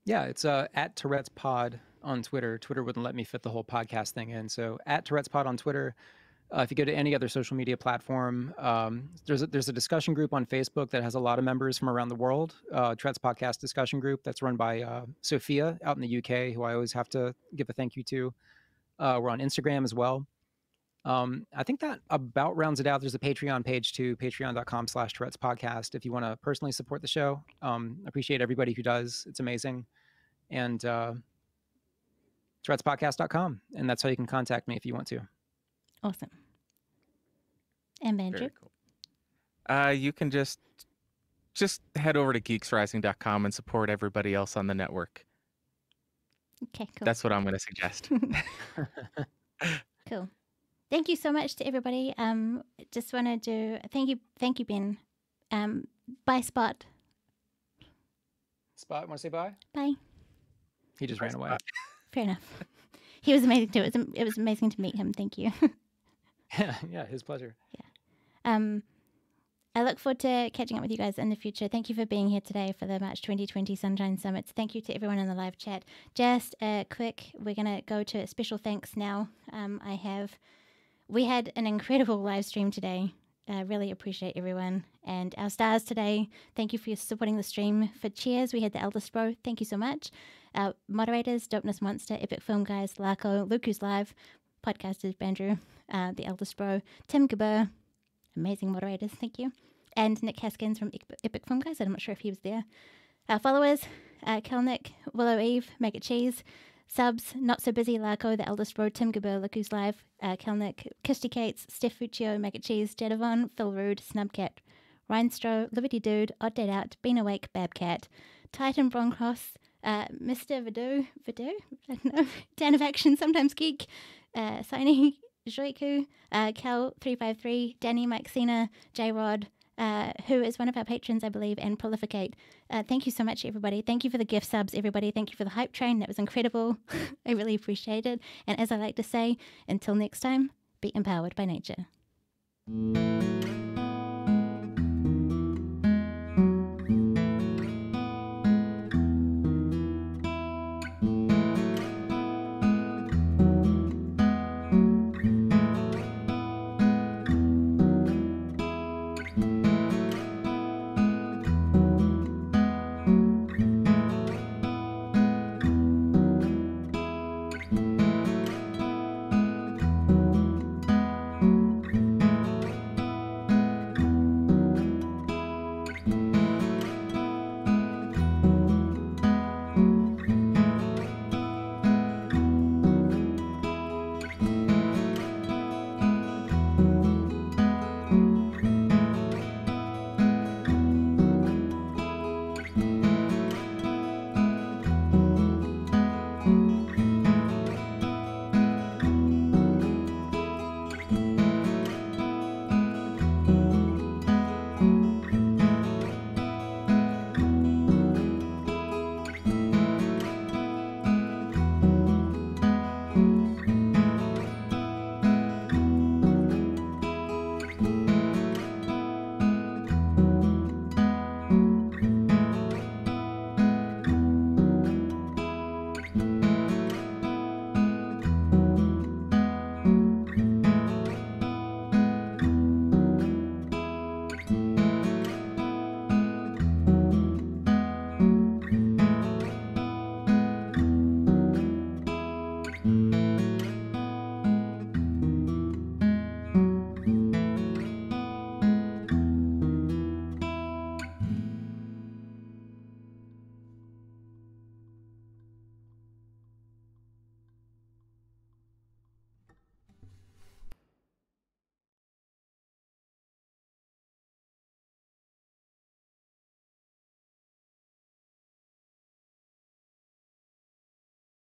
Yeah, it's at Tourette's Pod on Twitter. Twitter wouldn't let me fit the whole podcast thing in, so at Tourette's Pod on Twitter. If you go to any other social media platform, there's a discussion group on Facebook that has a lot of members from around the world. Tourette's Podcast discussion group that's run by Sophia out in the UK, who I always have to give a thank you to. We're on Instagram as well. I think that about rounds it out. There's a Patreon page too, patreon.com/Tourette's Podcast. If you want to personally support the show, appreciate everybody who does. It's amazing. And Tourette'sPodcast.com. And that's how you can contact me if you want to. Awesome. And Andrew. Very cool. You can just head over to geeksrising.com and support everybody else on the network. Okay, cool. That's what I'm going to suggest. Cool. Thank you so much to everybody. Just want to thank you, Ben. Bye, Spot. Spot, want to say bye? Bye. He just ran away. Fair enough. He was amazing too. It was amazing to meet him. Thank you. Yeah, his pleasure. I look forward to catching up with you guys in the future. Thank you for being here today for the March 2020 Sunshine Summits. Thank you to everyone in the live chat. Just a quick, we're going to go to special thanks now. We had an incredible live stream today. I really appreciate everyone. And our stars today, thank you for supporting the stream. For cheers, we had the Eldest Bro. Thank you so much. Our moderators, Dopeness Monster, Epic Film Guys, Larko, Luke Who's Live, podcasters, Bandrew, the Eldest Bro, Tim Gabur, amazing moderators, thank you. And Nick Haskins from Epic Film Guys. I'm not sure if he was there. Our followers, Kelnick, Willow Eve, Make It Cheese, subs, Not So Busy, Larko, The Eldest Bro, Tim Gabur, Look Who's Live, Kelnick, Kirsty Cates, Steph Fuccio, Make It Cheese, Jedavon, Phil Rude, Snubcat, Rhinestro, Liberty Dude, Odd Date Out, Been Awake, Babcat, Titan Broncross, Mr. Vidu, I don't know, Dan of Action, Sometimes Geek, Signy, Joiku, Cal353, Danny, Mike Cena, J-Rod, who is one of our patrons, I believe, and Prolificate. Thank you so much, everybody. Thank you for the gift subs, everybody. Thank you for the hype train. That was incredible. I really appreciate it. And as I like to say, until next time, be empowered by nature.